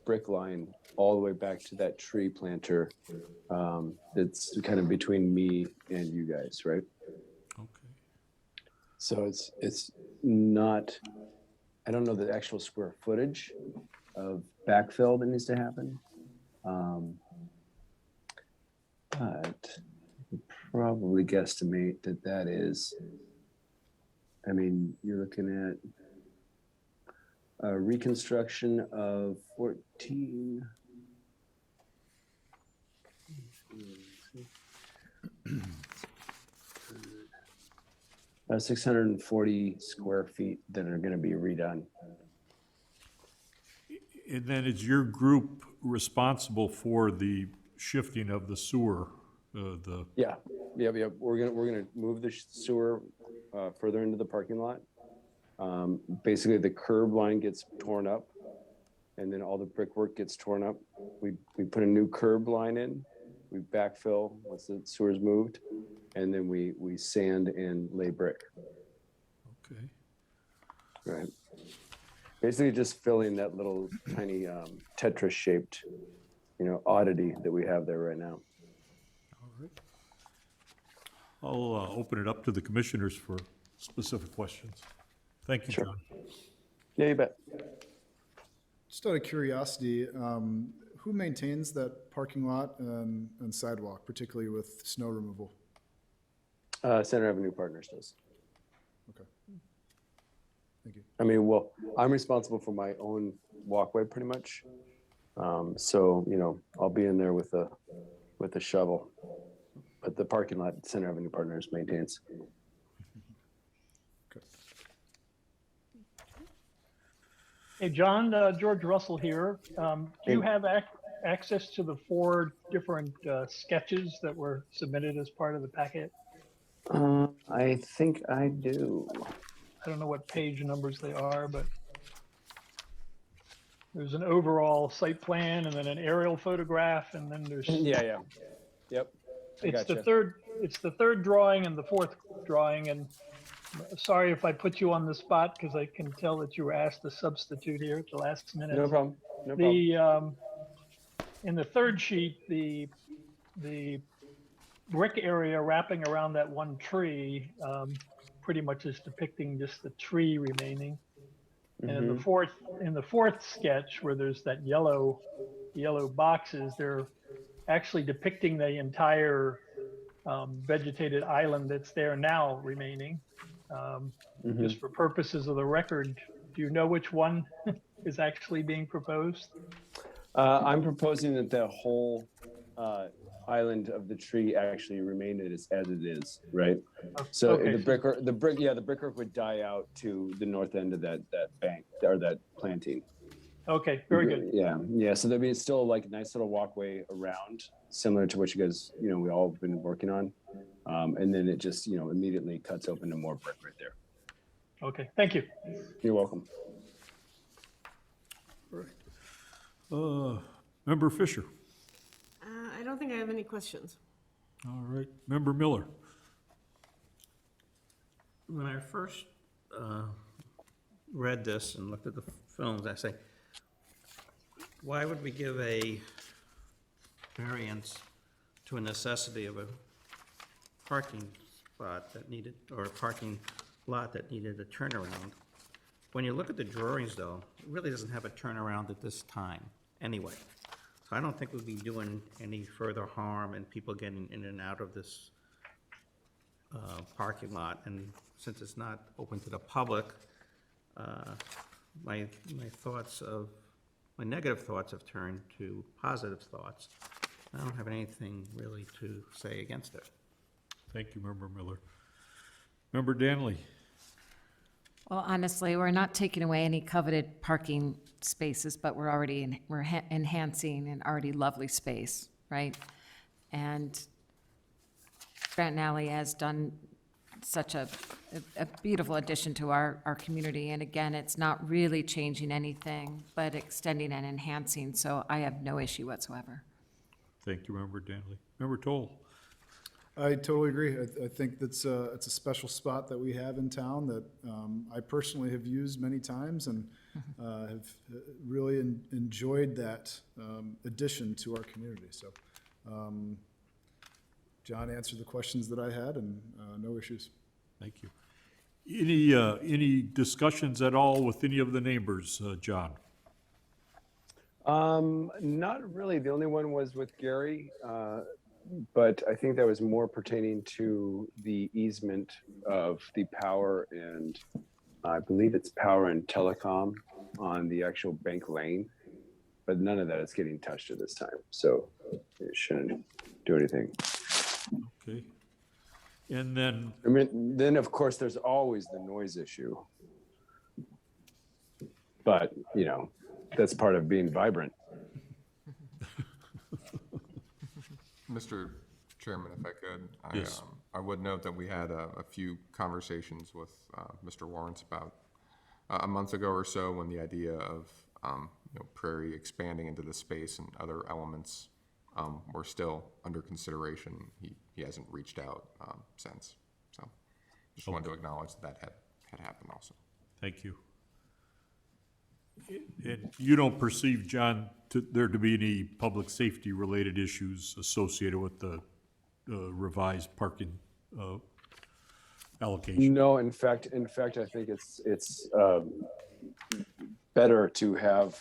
J: brick line all the way back to that tree planter that's kind of between me and you guys, right?
A: Okay.
J: So it's not, I don't know the actual square footage of backfill that needs to happen. But probably guesstimate that is, I mean, you're looking at a reconstruction of 14. 640 square feet that are going to be redone.
A: And then is your group responsible for the shifting of the sewer?
J: Yeah. We're gonna move the sewer further into the parking lot. Basically, the curb line gets torn up, and then all the brickwork gets torn up. We put a new curb line in. We backfill once the sewer's moved, and then we sand and lay brick.
A: Okay.
J: Right. Basically, just filling that little tiny Tetris-shaped, oddity that we have there right now.
A: All right. I'll open it up to the commissioners for specific questions. Thank you,
J: Sure.
A: John.
J: Yeah, you bet.
F: Just out of curiosity, who maintains that parking lot and sidewalk, particularly with snow removal?
J: Center Avenue Partners does.
F: Okay. Thank you.
J: I mean, well, I'm responsible for my own walkway pretty much. So, I'll be in there with a shovel, but the parking lot Center Avenue Partners maintains.
F: Okay.
E: Hey, John, George Russell here. Do you have access to the 4 different sketches that were submitted as part of the packet?
J: I think I do.
E: I don't know what page numbers they are, but there's an overall site plan and then an aerial photograph, and then there's
J: Yeah. Yep.
E: it's
J: gotcha.
E: the third drawing and the 4th drawing. And sorry if I put you on the spot, because I can tell that you were asked to substitute here at the last minute.
J: No problem. No problem.
E: The in the 3rd sheet, the brick area wrapping around that one tree pretty much is depicting just the tree remaining. And in the fourth sketch, where there's that yellow boxes, they're actually depicting the entire vegetated island that's there now remaining. Just for purposes of the record, do you know which one is actually being proposed?
J: I'm proposing that the whole island of the tree actually remain as it is, right? So
E: Okay,
J: the brickwork would die out to the north end of that bank or that planting.
E: Okay, very good.
J: Yeah. So there'd be still like a nice little walkway around, similar to what you guys, we all have been working on. And then it just, immediately cuts open to more brick right there.
E: Okay, thank you.
J: You're welcome.
A: Member Fisher.
G: I don't think I have any questions.
A: All right. Member Miller.
H: When I first read this and looked at the films, I say, why would we give a variance to a necessity of a parking spot that needed, or a parking lot that needed a turnaround? When you look at the drawings, though, it really doesn't have a turnaround at this time, anyway. So I don't think we'll be doing any further harm in people getting in and out of this parking lot. And since it's not open to the public, my negative thoughts have turned to positive thoughts. I don't have anything really to say against it.
A: Thank you, Member Miller. Member Danley.
C: Well, honestly, we're not taking away any coveted parking spaces, but we're already, enhancing an already lovely space, right? And Grant Alley has done such a beautiful addition to our community. And again, it's not really changing anything, but extending and enhancing, so I have no issue whatsoever.
A: Thank you, Member Danley. Member Toll.
F: I totally agree. I think it's a special spot that we have in town that I personally have used many times and have really enjoyed that addition to our community. So John answered the questions that I had, and no issues.
A: Thank you. Any discussions at all with any of the neighbors, John?
J: Not really. The only one was with Gary, but I think that was more pertaining to the easement of the power and I believe it's power and telecom on the actual Bank Lane, but none of that is getting touched at this time. So it shouldn't do anything.
A: Okay. And then,
J: I mean, then of course there's always the noise issue, but that's part of being vibrant.
B: Mr. Chairman, if I could,
A: Yes.
B: I would note that we had a few conversations with Mr. Lawrence about a month ago or so when the idea of Prairie expanding into the space and other elements were still under consideration. He hasn't reached out since. So just wanted to acknowledge that had happened also.
A: thank you. And you don't perceive, John, there to be any public safety-related issues associated with the revised parking allocation?
J: No, in fact, I think it's better to have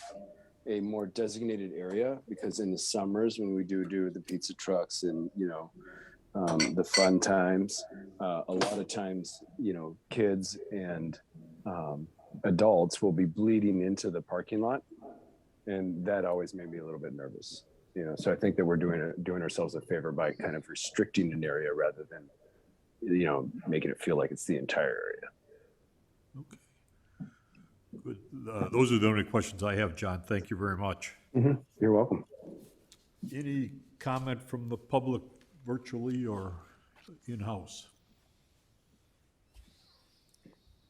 J: a more designated area, because in the summers when we do the pizza trucks and the fun times, a lot of times kids and adults will be bleeding into the parking lot, and that always made me a little bit nervous. So I think that we're doing ourselves a favor by kind of restricting an area rather than making it feel like it's the entire area.
A: Okay. Good. Those are the only questions I have, John. Thank you very much.
J: Mm-hmm. You're welcome.
A: Any comment from the public virtually or in-house?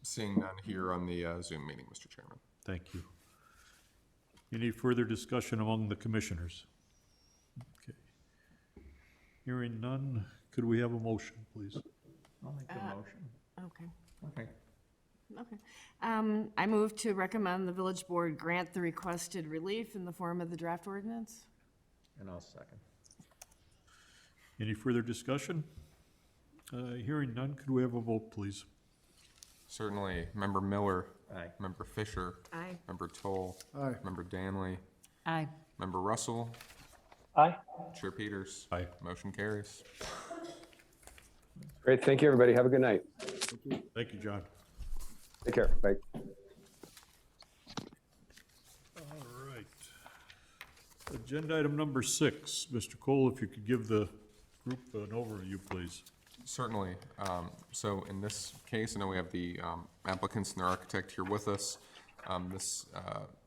B: Seeing none here on the Zoom meeting, Mr. Chairman.
A: Thank you. Any further discussion among the commissioners? Okay. Hearing none, could we have a motion, please?
H: I'll make the motion.
G: Okay.
H: Okay.
G: I move to recommend the village board grant the requested relief in the form of the draft ordinance.
H: And I'll second.
A: Any further discussion? Hearing none, could we have a vote, please?
B: Certainly. Member Miller.
H: Aye.
B: Member Fisher.
G: Aye.
B: Member Toll.
F: Aye.
B: Member Danley.
C: Aye.
B: Member Russell.
E: Aye.
B: Chair Peters.
A: Aye.
B: Motion carries.
J: Great. Thank you, everybody. Have a good night.
A: Thank you, John.
J: Take care. Bye.
A: All right. Agenda item number 6. Mr. Cole, if you could give the group an overview, please.
B: Certainly. So in this case, I know we have the applicants and their architect here with us. This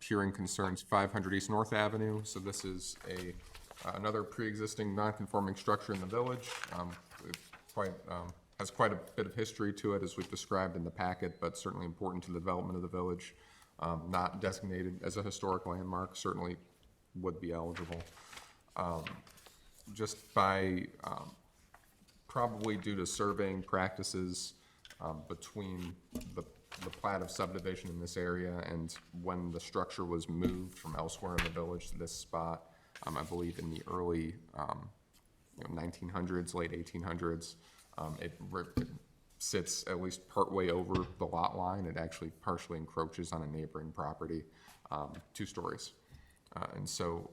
B: hearing concerns 500 East North Avenue. So this is another pre-existing non-conforming structure in the village. Has quite a bit of history to it, as we've described in the packet, but certainly important to the development of the village. Not designated as a historic landmark, certainly would be eligible. Just by probably due to surveying practices between the plat of subdivision in this area and when the structure was moved from elsewhere in the village to this spot, I believe in the early 1900s, late 1800s, it sits at least partway over the lot line. It actually partially encroaches on a neighboring property, 2 stories. And so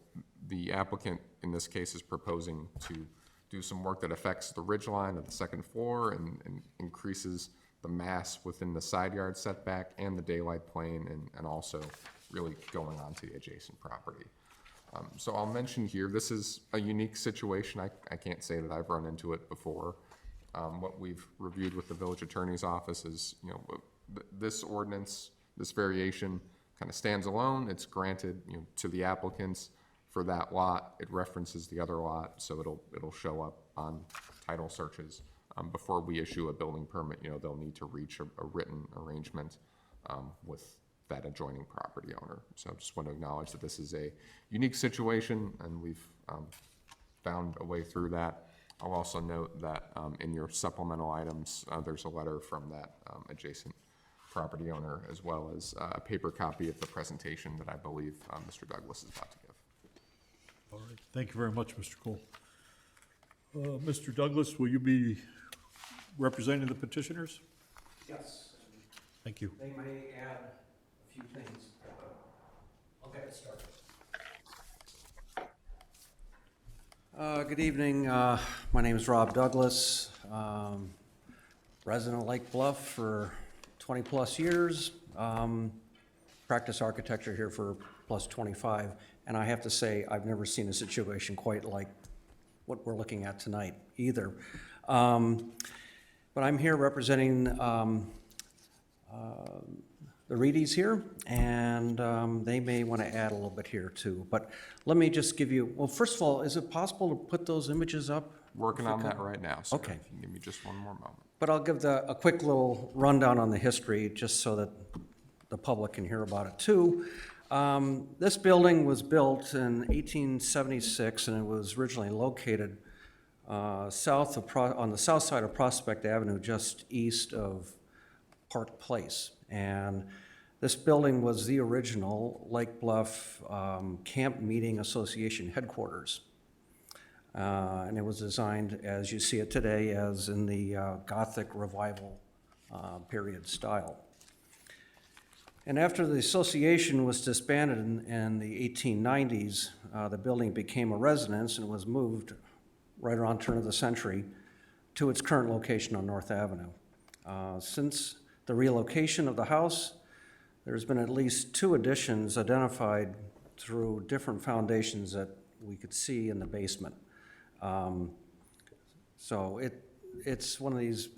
B: the applicant in this case is proposing to do some work that affects the ridge line of the 2nd floor and increases the mass within the side yard setback and the daylight plane, and also really going onto the adjacent property. So I'll mention here, this is a unique situation. I can't say that I've run into it before. What we've reviewed with the village attorney's office is, this ordinance, this variation kind of stands alone. It's granted, to the applicants for that lot. It references the other lot, so it'll show up on title searches. Before we issue a building permit, they'll need to reach a written arrangement with that adjoining property owner. So I just want to acknowledge that this is a unique situation, and we've found a way through that. I'll also note that in your supplemental items, there's a letter from that adjacent property owner, as well as a paper copy of the presentation that I believe Mr. Douglas is about to give.
A: All right, thank you very much, Mr. Cole. Mr. Douglas, will you be representing the petitioners?
K: Yes.
A: Thank you.
K: They may add a few things, but I'll get it started. Good evening. My name is Rob Douglas, resident of Lake Bluff for 20-plus years. Practice architecture here for plus 25, and I have to say I've never seen a situation quite like what we're looking at tonight either. But I'm here representing the Reedies here, and they may want to add a little bit here too. But let me just give you, well, first of all, is it possible to put those images up?
B: Working on that right now, sir.
K: Okay.
B: If you can give me just one more moment.
K: But I'll give a quick little rundown on the history, just so that the public can hear about it too. This building was built in 1876, and it was originally located on the south side of Prospect Avenue, just east of Park Place. And this building was the original Lake Bluff Camp Meeting Association headquarters. And it was designed, as you see it today, as in the Gothic Revival period style. And after the association was disbanded in the 1890s, the building became a residence and was moved right around turn of the century to its current location on North Avenue. Since the relocation of the house, there's been at least 2 additions identified through different foundations that we could see in the basement. So it's one of these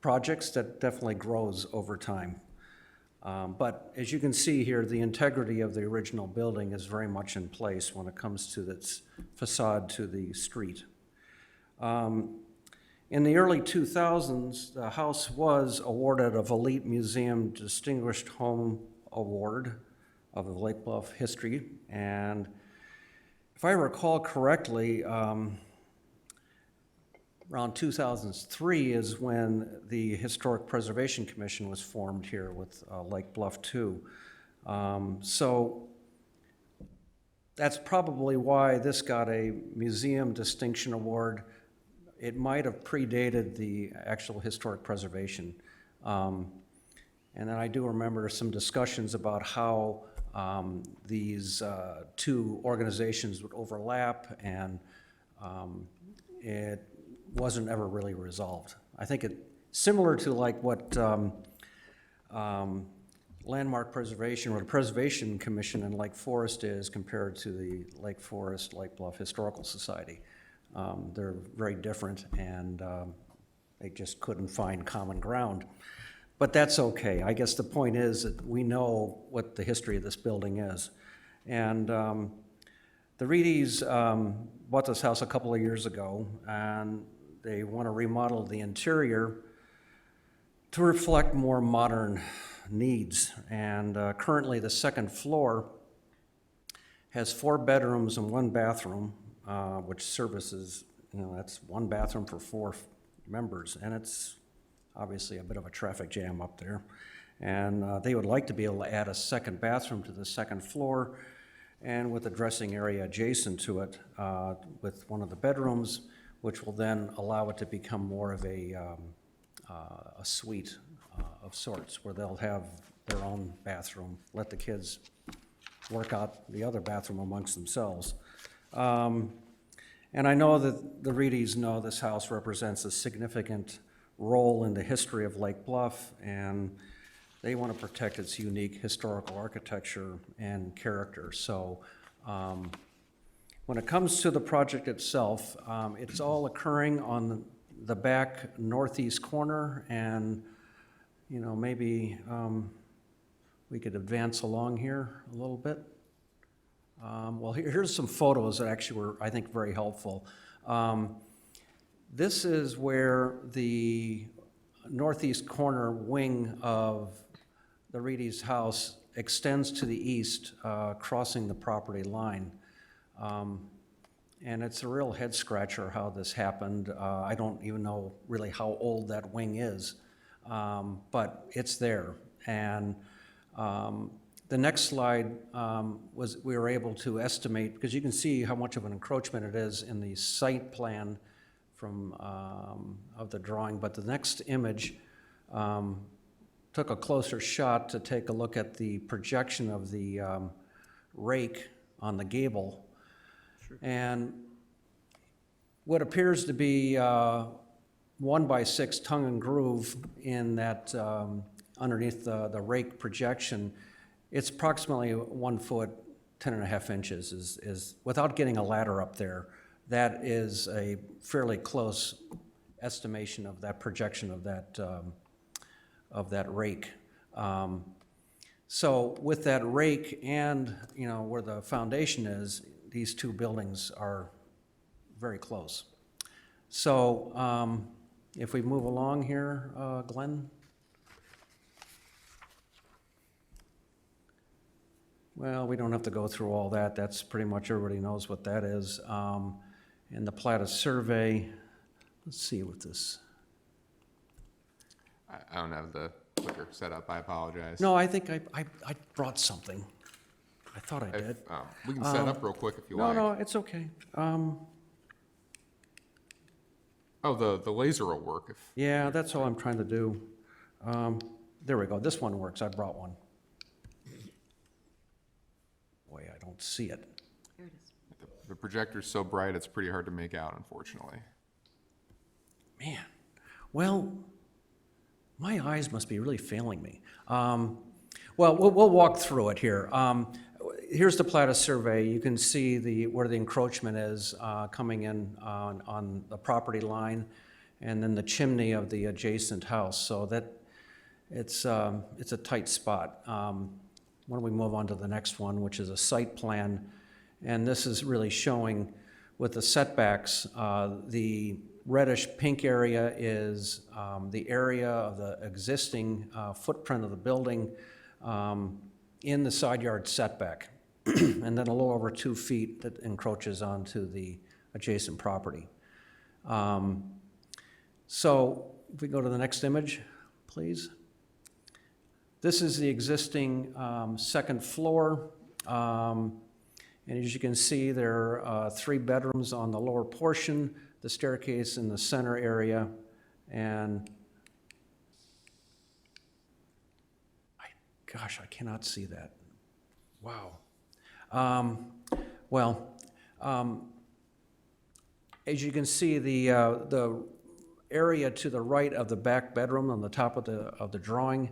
K: projects that definitely grows over time. But as you can see here, the integrity of the original building is very much in place when it comes to its facade to the street. In the early 2000s, the house was awarded a Elite Museum Distinguished Home Award of the Lake Bluff history. And if I recall correctly, around 2003 is when the Historic Preservation Commission was formed here with Lake Bluff 2. So that's probably why this got a Museum Distinction Award. It might have predated the actual historic preservation. And then I do remember some discussions about how these 2 organizations would overlap, and it wasn't ever really resolved. I think it similar to like what landmark preservation, or the Preservation Commission in Lake Forest is compared to the Lake Forest, Lake Bluff Historical Society. They're very different, and they just couldn't find common ground. But that's okay. I guess the point is that we know what the history of this building is. And the Reedies bought this house a couple of years ago, and they want to remodel the interior to reflect more modern needs. And currently, the second floor has 4 bedrooms and 1 bathroom, which services, that's 1 bathroom for 4 members, and it's obviously a bit of a traffic jam up there. And they would like to be able to add a second bathroom to the second floor, and with a dressing area adjacent to it, with one of the bedrooms, which will then allow it to become more of a suite of sorts, where they'll have their own bathroom, let the kids work out the other bathroom amongst themselves. And I know that the Reedies know this house represents a significant role in the history of Lake Bluff, and they want to protect its unique historical architecture and character. So when it comes to the project itself, it's all occurring on the back northeast corner, and maybe we could advance along here a little bit. Well, here's some photos that actually were, I think, very helpful. This is where the northeast corner wing of the Reedies' house extends to the east, crossing the property line. And it's a real head scratcher how this happened. I don't even know really how old that wing is, but it's there. And the next slide was we were able to estimate, because you can see how much of an encroachment it is in the site plan from of the drawing, but the next image took a closer shot to take a look at the projection of the rake on the gable. Sure. And what appears to be 1x6 tongue and groove in that underneath the rake projection, it's approximately 1 foot, 10.5 inches is without getting a ladder up there. That is a fairly close estimation of that projection of that rake. So with that rake and where the foundation is, these two buildings are very close. So if we move along here, Glenn. Well, we don't have to go through all that. That's pretty much everybody knows what that is. In the plat of survey, let's see what this.
B: I don't have the clicker set up. I apologize.
K: No, I think I brought something. I thought I did.
B: We can set up real quick if you
K: No,
B: like.
K: no, it's okay.
B: Oh, the laser will work. If
K: Yeah, that's all I'm trying to do. There we go. This one works. I brought one. Boy, I don't see it.
C: Here it is.
B: the projector's so bright, it's pretty hard to make out, unfortunately.
K: Man, well, my eyes must be really failing me. Well, we'll walk through it here. Here's the plat of survey. You can see where the encroachment is coming in on the property line, and then the chimney of the adjacent house. So that it's a tight spot. Why don't we move on to the next one, which is a site plan, and this is really showing with the setbacks. The reddish pink area is the area of the existing footprint of the building in the side yard setback, and then a little over 2 feet that encroaches onto the adjacent property. So if we go to the next image, please. This is the existing second floor. And as you can see, there are 3 bedrooms on the lower portion, the staircase in the center area, and gosh, I cannot see that. Wow. As you can see, the area to the right of the back bedroom on the top of the drawing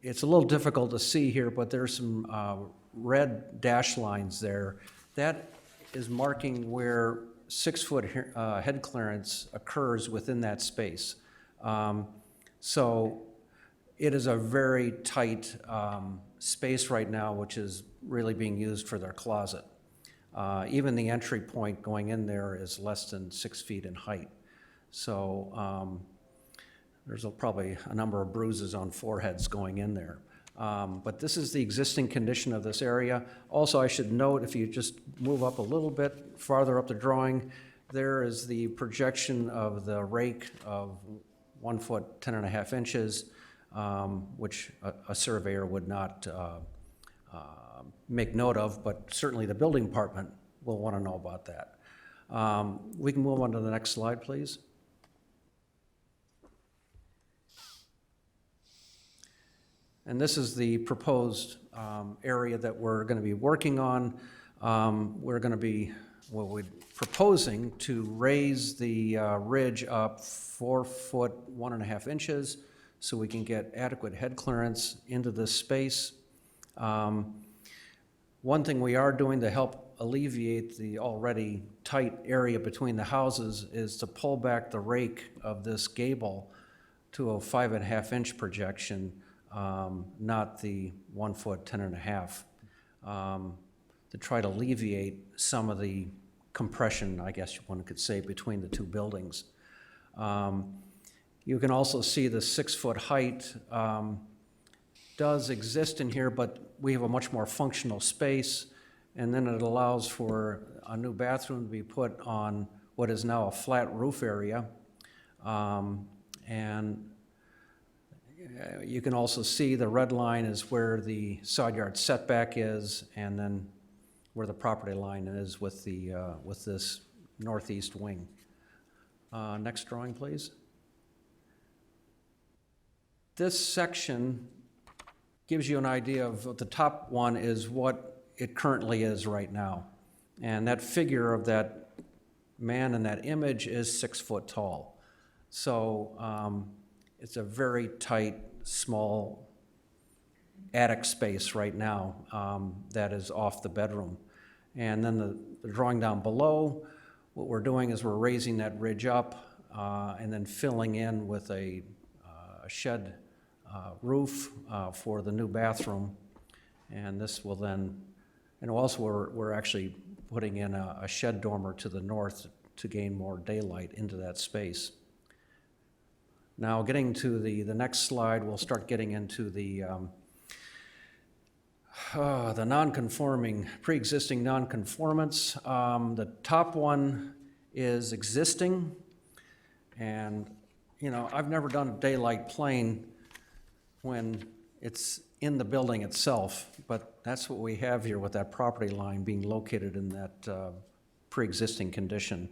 K: it's a little difficult to see here, but there's some red dash lines there. That is marking where 6-foot head clearance occurs within that space. So it is a very tight space right now, which is really being used for their closet. Even the entry point going in there is less than 6 feet in height. So there's probably a number of bruises on foreheads going in there. But this is the existing condition of this area. Also, I should note, if you just move up a little bit farther up the drawing, there is the projection of the rake of 1 foot 10.5 inches, which a surveyor would not make note of, but certainly the building department will want to know about that. We can move on to the next slide, please. And this is the proposed area that we're going to be working on. We're going to be, we're proposing to raise the ridge up 4 foot 1.5 inches so we can get adequate head clearance into this space. One thing we are doing to help alleviate the already tight area between the houses is to pull back the rake of this gable to a 5.5 inch projection, not the 1 foot 10.5, to try to alleviate some of the compression, I guess one could say, between the two buildings. You can also see the 6-foot height does exist in here, but we have a much more functional space, and then it allows for a new bathroom to be put on what is now a flat roof area. And you can also see the red line is where the side yard setback is, and then where the property line is with the with this northeast wing. Next drawing, please. This section gives you an idea of what the top one is, what it currently is right now. And that figure of that man in that image is 6 foot tall. So it's a very tight, small attic space right now that is off the bedroom. And then the drawing down below, what we're doing is we're raising that ridge up and then filling in with a shed roof for the new bathroom. And this will then, and also we're actually putting in a shed dormer to the north to gain more daylight into that space. Now, getting to the next slide, we'll start getting into the non-conforming, pre-existing non-conformance. The top one is existing, and you know, I've never done a daylight plane when it's in the building itself, but that's what we have here with that property line being located in that pre-existing condition.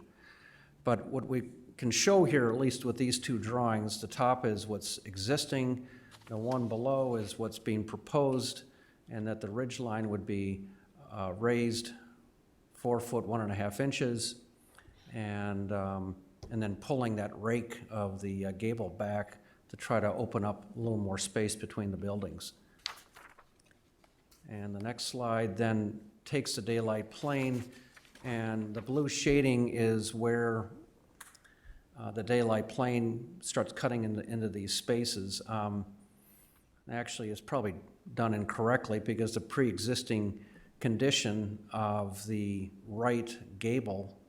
K: But what we can show here, at least with these two drawings, the top is what's existing, the one below is what's being proposed, and that the ridge line would be raised 4 foot 1.5 inches, and then pulling that rake of the gable back to try to open up a little more space between the buildings. And the next slide then takes the daylight plane, and the blue shading is where the daylight plane starts cutting into these spaces. Actually, it's probably done incorrectly because the pre-existing condition of the right gable,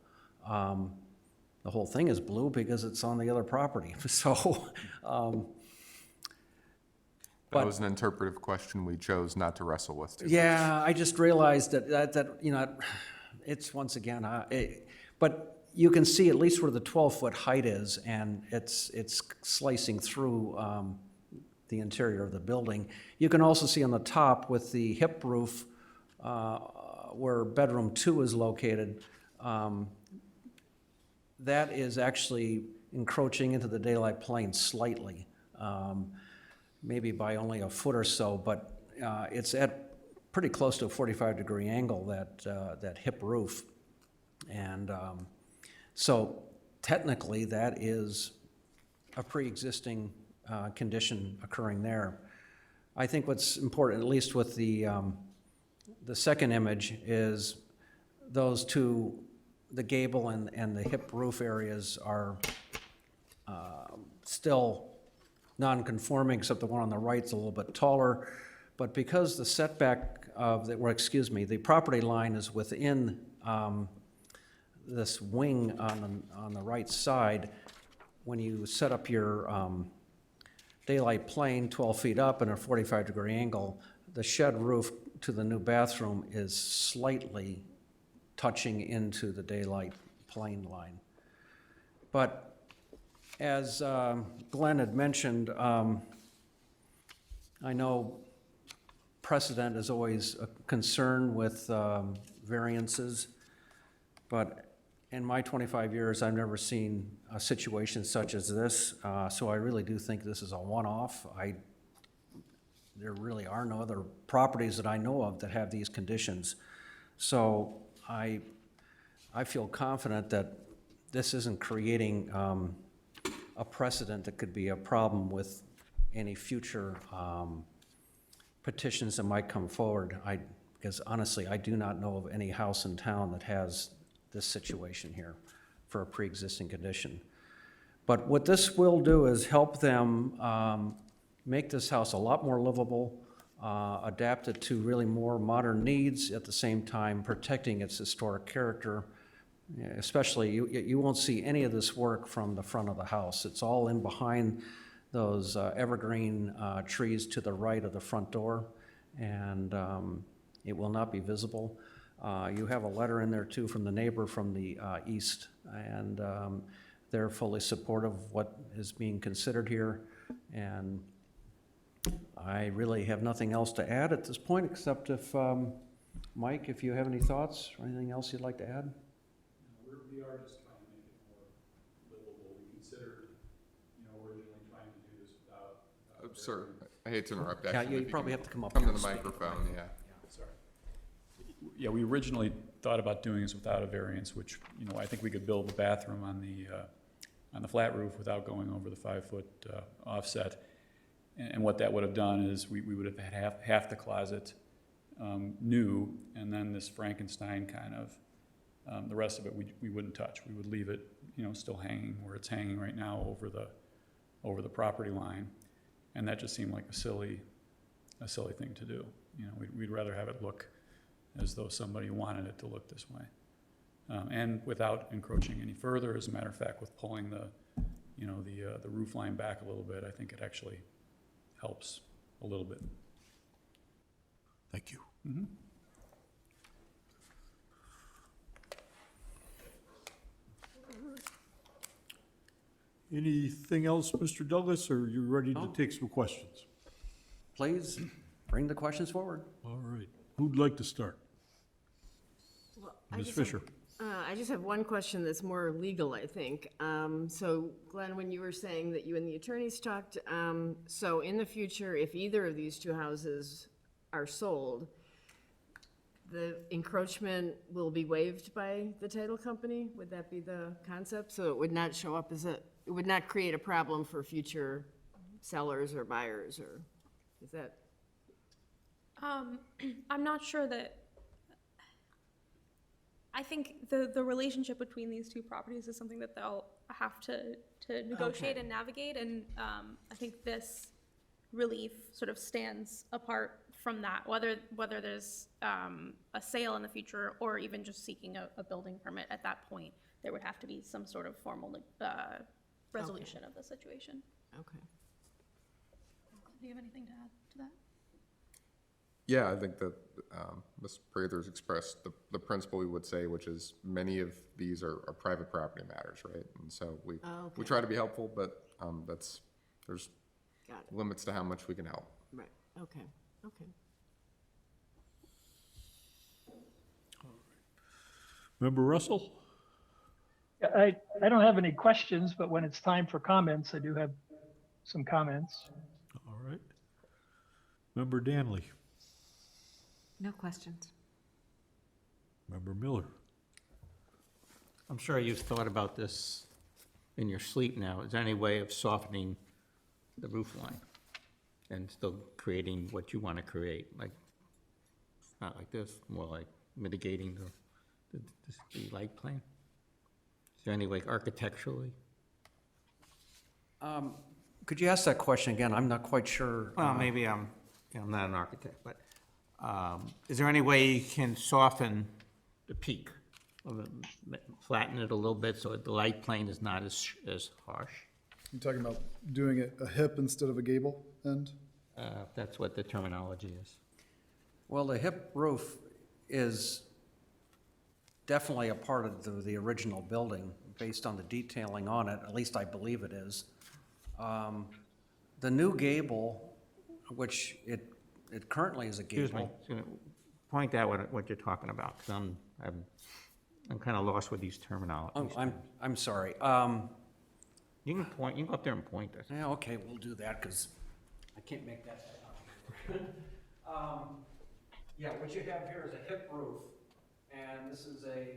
K: the whole thing is blue because it's on the other property. So,
B: That was an interpretive question we chose not to wrestle with too much.
K: Yeah, I just realized that you know, it's once again, but you can see at least where the 12-foot height is, and it's slicing through the interior of the building. You can also see on the top with the hip roof where bedroom 2 is located, that is actually encroaching into the daylight plane slightly, maybe by only a foot or so, but it's at pretty close to a 45-degree angle, that hip roof. And so technically that is a pre-existing condition occurring there. I think what's important, at least with the second image, is those two, the gable and the hip roof areas are still non-conforming, except the one on the right's a little bit taller. But because the setback of, the property line is within this wing on the right side, when you set up your daylight plane 12 feet up and a 45-degree angle, the shed roof to the new bathroom is slightly touching into the daylight plane line. But as Glenn had mentioned, I know precedent is always a concern with variances, but in my 25 years, I've never seen a situation such as this, so I really do think this is a one-off. There really are no other properties that I know of that have these conditions. So I feel confident that this isn't creating a precedent that could be a problem with any future petitions that might come forward. Because honestly, I do not know of any house in town that has this situation here for a pre-existing condition. But what this will do is help them make this house a lot more livable, adapt it to really more modern needs, at the same time protecting its historic character. Especially, you won't see any of this work from the front of the house. It's all in behind those evergreen trees to the right of the front door, and it will not be visible. You have a letter in there too from the neighbor from the east, and they're fully supportive of what is being considered here. And I really have nothing else to add at this point, except if, Mike, if you have any thoughts or anything else you'd like to add?
A: We are just trying to make it more livable. We considered, originally trying to do this without.
B: Sir, I hate to interrupt,
K: Yeah,
B: actually.
K: you
B: if
K: probably
B: can
K: have to come up
B: Come
K: here
B: to the
K: and speak.
B: microphone, yeah.
A: Sorry. Yeah, we originally thought about doing this without a variance, which, I think we could build the bathroom on the flat roof without going over the 5-foot offset. And what that would have done is we would have had half the closet new, and then this Frankenstein kind of, the rest of it we wouldn't touch. We would leave it, still hanging where it's hanging right now over the property line. And that just seemed like a silly thing to do. We'd rather have it look as though somebody wanted it to look this way. And without encroaching any further. As a matter of fact, with pulling the roof line back a little bit, I think it actually helps a little bit.
L: Thank you.
A: Mm-hmm.
L: Anything else, Mr. Douglas, or are you ready to
K: No.
L: take some questions?
K: Please, bring the questions forward.
L: All right. Who'd like to start?
G: I
L: Ms.
G: just have-
L: Fisher?
G: I just have one question that's more legal, I think. So Glenn, when you were saying that you and the attorneys talked, so in the future, if either of these two houses are sold, the encroachment will be waived by the title company? Would that be the concept? So it would not show up it would not create a problem for future sellers or buyers, or is that?
I: I'm not sure that, I think the relationship between these two properties is something that they'll have to negotiate
G: Okay.
I: and navigate, and I think this relief sort of stands apart from that, whether there's a sale in the future or even just seeking a building permit at that point, there would have to be some sort of formal resolution of the situation.
G: Okay.
I: Do you have anything to add to that?
B: Yeah, I think that Ms. Prather's expressed the principle we would say, which is many of these are private property matters, right? And so we try to be helpful, but there's
G: Got it.
B: limits to how much we can help.
G: Right, okay.
L: Member Russell?
E: Yeah, I don't have any questions, but when it's time for comments, I do have some comments.
L: All right. Member Danley?
C: No questions.
L: Member Miller?
H: I'm sure you've thought about this in your sleep now. Is there any way of softening the roof line? and still creating what you want to create, like, not like this, more like mitigating the light plane? Is there any way architecturally?
K: Could you ask that question again? I'm not quite sure.
H: Well, maybe I'm not an architect, but is there any way you can soften the peak? Flatten it a little bit so that the light plane is not as harsh?
F: You talking about doing it a hip instead of a gable end?
H: If that's what the terminology is.
K: Well, the hip roof is definitely a part of the original building, based on the detailing on it, at least I believe it is. The new gable, which it currently is a
H: Excuse me,
K: gable.
H: point out what you're talking about, because I'm kind of lost with these terminologies.
K: Oh, I'm sorry.
H: You can point, you can go up there and point this.
K: Yeah, okay, we'll do that, because I can't make that out. Yeah, what you have here is a hip roof, and this is a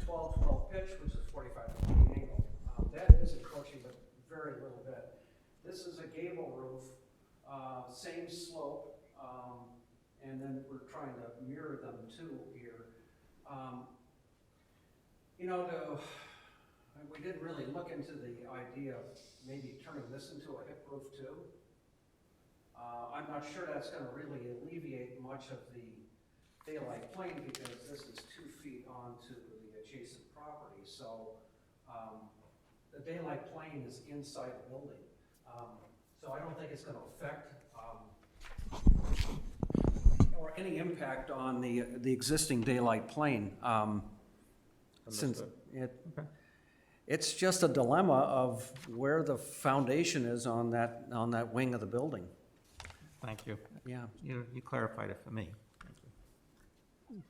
K: 12-12 pitch, which is 45-degree angle. That is encroaching, but very little bit. This is a gable roof, same slope, and then we're trying to mirror them too here. You know, we didn't really look into the idea of maybe turning this into a hip roof too. I'm not sure that's going to really alleviate much of the daylight plane, because this is 2 feet onto the adjacent property. So the daylight plane is inside the building. So I don't think it's going to affect or any impact on the existing daylight plane. Since it's just a dilemma of where the foundation is on that wing of the building.
H: Thank you.
K: Yeah.
H: You clarified it for me. Thank you.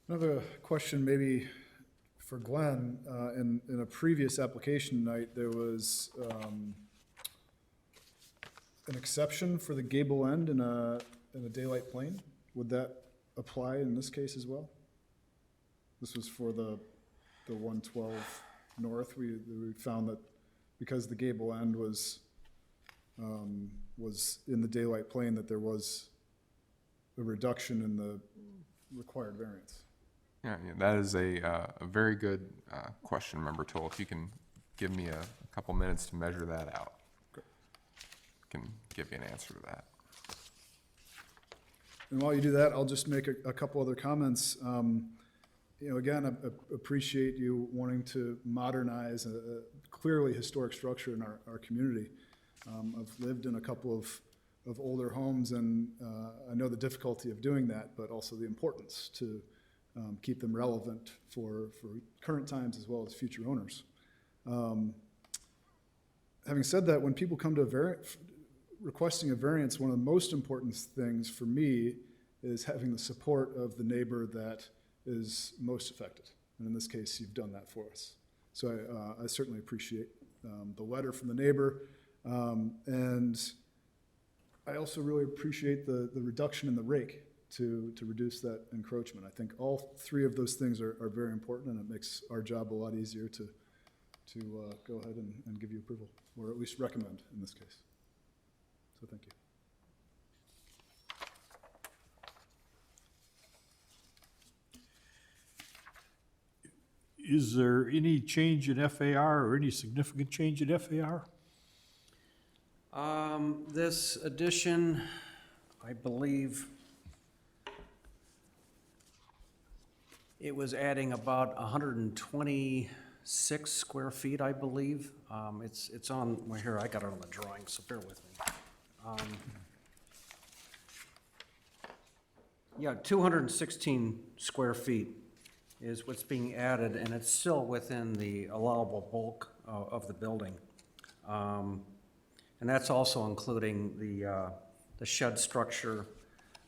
F: Another question maybe for Glenn. In a previous application night, there was an exception for the gable end in a daylight plane. Would that apply in this case as well? This was for the 112 north. We found that because the gable end was in the daylight plane, that there was a reduction in the required variance.
B: Yeah, that is a very good question, Member Toll. If you can give me a couple minutes to measure that out, I can give you an answer to that.
F: And while you do that, I'll just make a couple other comments. Again, I appreciate you wanting to modernize a clearly historic structure in our community. I've lived in a couple of older homes, and I know the difficulty of doing that, but also the importance to keep them relevant for current times as well as future owners. Having said that, when people come to requesting a variance, one of the most important things for me is having the support of the neighbor that is most affected. And in this case, you've done that for us. So I certainly appreciate the letter from the neighbor. And I also really appreciate the reduction in the rake to reduce that encroachment. I think all three of those things are very important, and it makes our job a lot easier to go ahead and give you approval, or at least recommend in this case. So thank you.
L: Is there any change in FAR or any significant change in FAR?
K: This addition, I believe, it was adding about 126 square feet, I believe. It's on, well, here, I got it on the drawing, so bear with me. Yeah, 216 square feet is what's being added, and it's still within the allowable bulk of the building. And that's also including the shed structure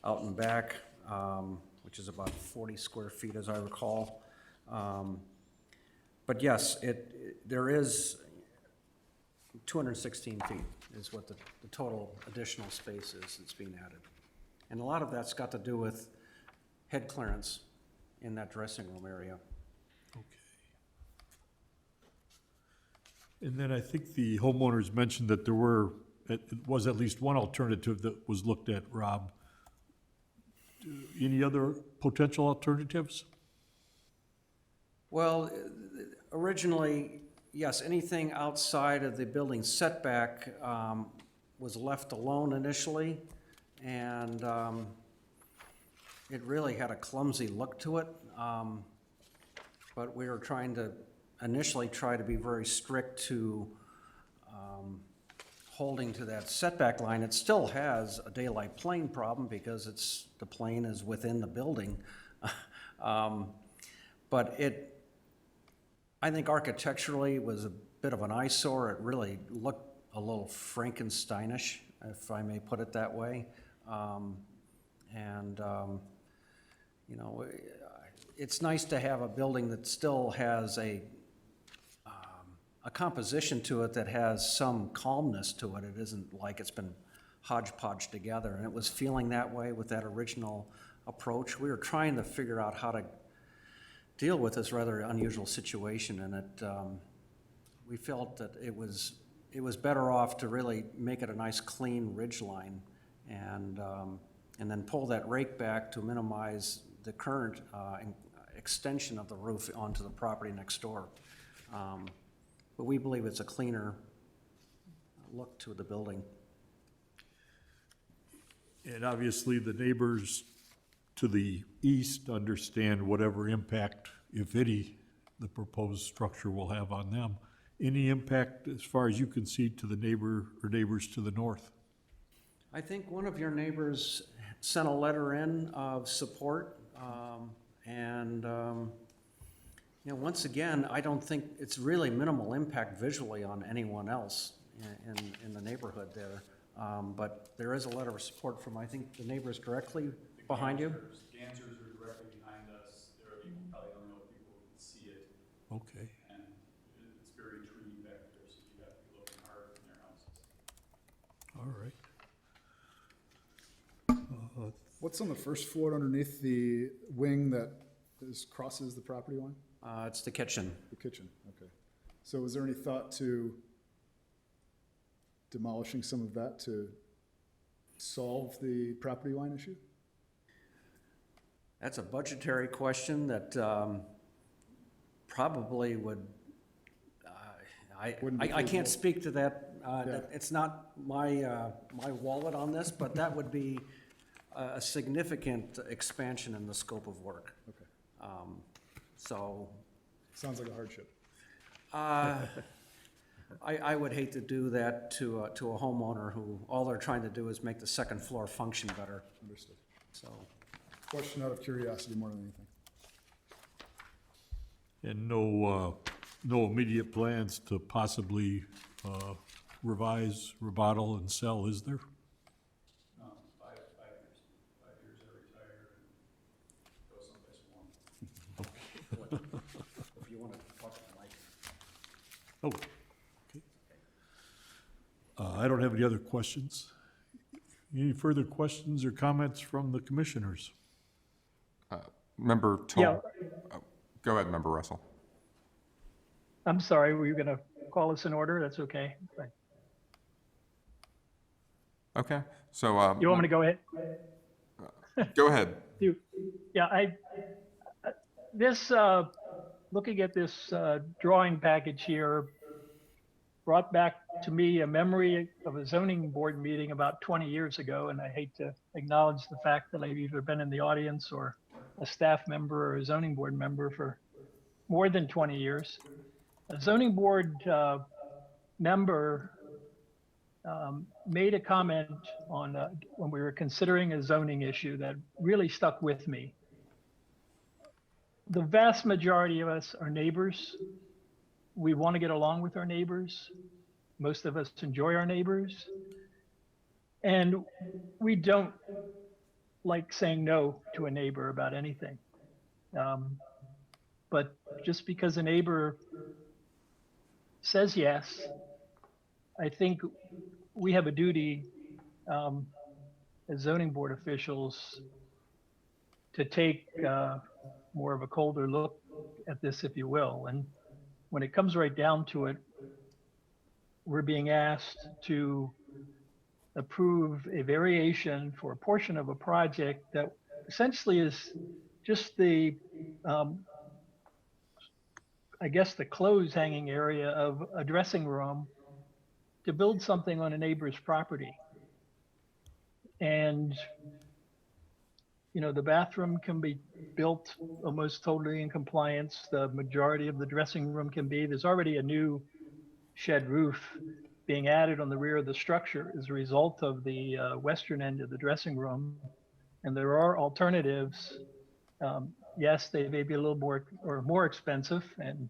K: out and back, which is about 40 square feet, as I recall. But yes, there is 216 feet is what the total additional space is that's being added. And a lot of that's got to do with head clearance in that dressing room area.
L: Okay.
A: And then I think the homeowners mentioned that it was at least one alternative that was looked at, Rob. Any other potential alternatives?
K: Well, originally, yes, anything outside of the building setback was left alone initially, and it really had a clumsy look to it. But we were trying to initially try to be very strict to holding to that setback line. It still has a daylight plane problem because the plane is within the building. But I think architecturally it was a bit of an eyesore. It really looked a little Frankensteinish, if I may put it that way. You know, it's nice to have a building that still has a composition to it that has some calmness to it. It isn't like it's been hodgepodge together, and it was feeling that way with that original approach. We were trying to figure out how to deal with this rather unusual situation, and we felt that it was better off to really make it a nice clean ridge line and then pull that rake back to minimize the current extension of the roof onto the property next door. But we believe it's a cleaner look to the building.
A: And obviously, the neighbors to the east understand whatever impact, if any, the proposed structure will have on them. Any impact, as far as you can see, to the neighbor or neighbors to the north?
K: I think one of your neighbors sent a letter in of support, you know, once again, I don't think it's really minimal impact visually on anyone else in the neighborhood there. But there is a letter of support from, I think, the neighbors directly behind you.
M: Dancers are directly behind us. There are people, probably don't know if people can see it.
A: Okay.
M: And it's very treed back there, so you have to be looking hard in their houses.
A: All right.
F: What's on the first floor underneath the wing that crosses the property line?
K: It's the kitchen.
F: The kitchen, okay. So was there any thought to demolishing some of that to solve the property line issue?
K: That's a budgetary question that probably would, I can't speak to that. It's not my wallet on this, but that would be a significant expansion in the scope of work.
F: Okay.
K: So.
F: Sounds like a hardship.
K: I would hate to do that to a homeowner who, all they're trying to do is make the second floor function better.
F: Understood.
K: So.
F: Question out of curiosity more than anything.
A: And no immediate plans to possibly revise, remodel, and sell, is there?
M: No, 5 years. 5 years I retire and go someplace warm.
K: If you want to talk to Mike.
A: Oh, okay. I don't have any other questions. Any further questions or comments from the commissioners?
B: Member Toll.
E: Yeah.
B: Oh, go ahead, Member Russell.
E: I'm sorry, were you going to call us in order? That's okay. Fine.
B: Okay, so.
E: You want me to go ahead?
B: Go ahead.
E: Yeah, looking at this drawing package here brought back to me a memory of a zoning board meeting about 20 years ago, and I hate to acknowledge the fact that I've either been in the audience or a staff member or a zoning board member for more than 20 years. A zoning board member made a comment on when we were considering a zoning issue that really stuck with me. The vast majority of us are neighbors. We want to get along with our neighbors. Most of us enjoy our neighbors. And we don't like saying no to a neighbor about anything. But just because a neighbor says yes, I think we have a duty as zoning board officials to take more of a colder look at this, if you will. And when it comes right down to it, we're being asked to approve a variation for a portion of a project that essentially is just the, I guess, the clothes hanging area of a dressing room to build something on a neighbor's property. And, you know, the bathroom can be built almost totally in compliance. The majority of the dressing room can be. There's already a new shed roof being added on the rear of the structure as a result of the western end of the dressing room. And there are alternatives. Yes, they may be a little more expensive, and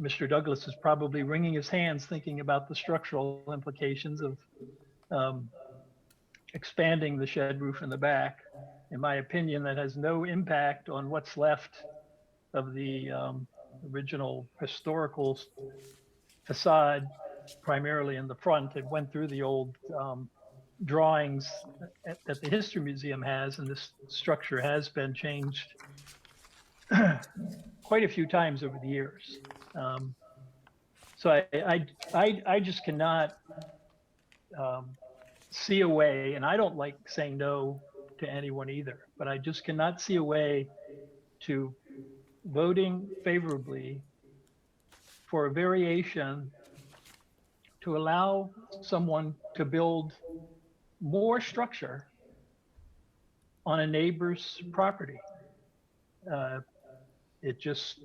E: Mr. Douglas is probably wringing his hands thinking about the structural implications of expanding the shed roof in the back. In my opinion, that has no impact on what's left of the original historical facade, primarily in the front. It went through the old drawings that the History Museum has, and this structure has been changed quite a few times over the years. So I just cannot see a way, and I don't like saying no to anyone either, but I just cannot see a way to voting favorably for a variation to allow someone to build more structure on a neighbor's property. It just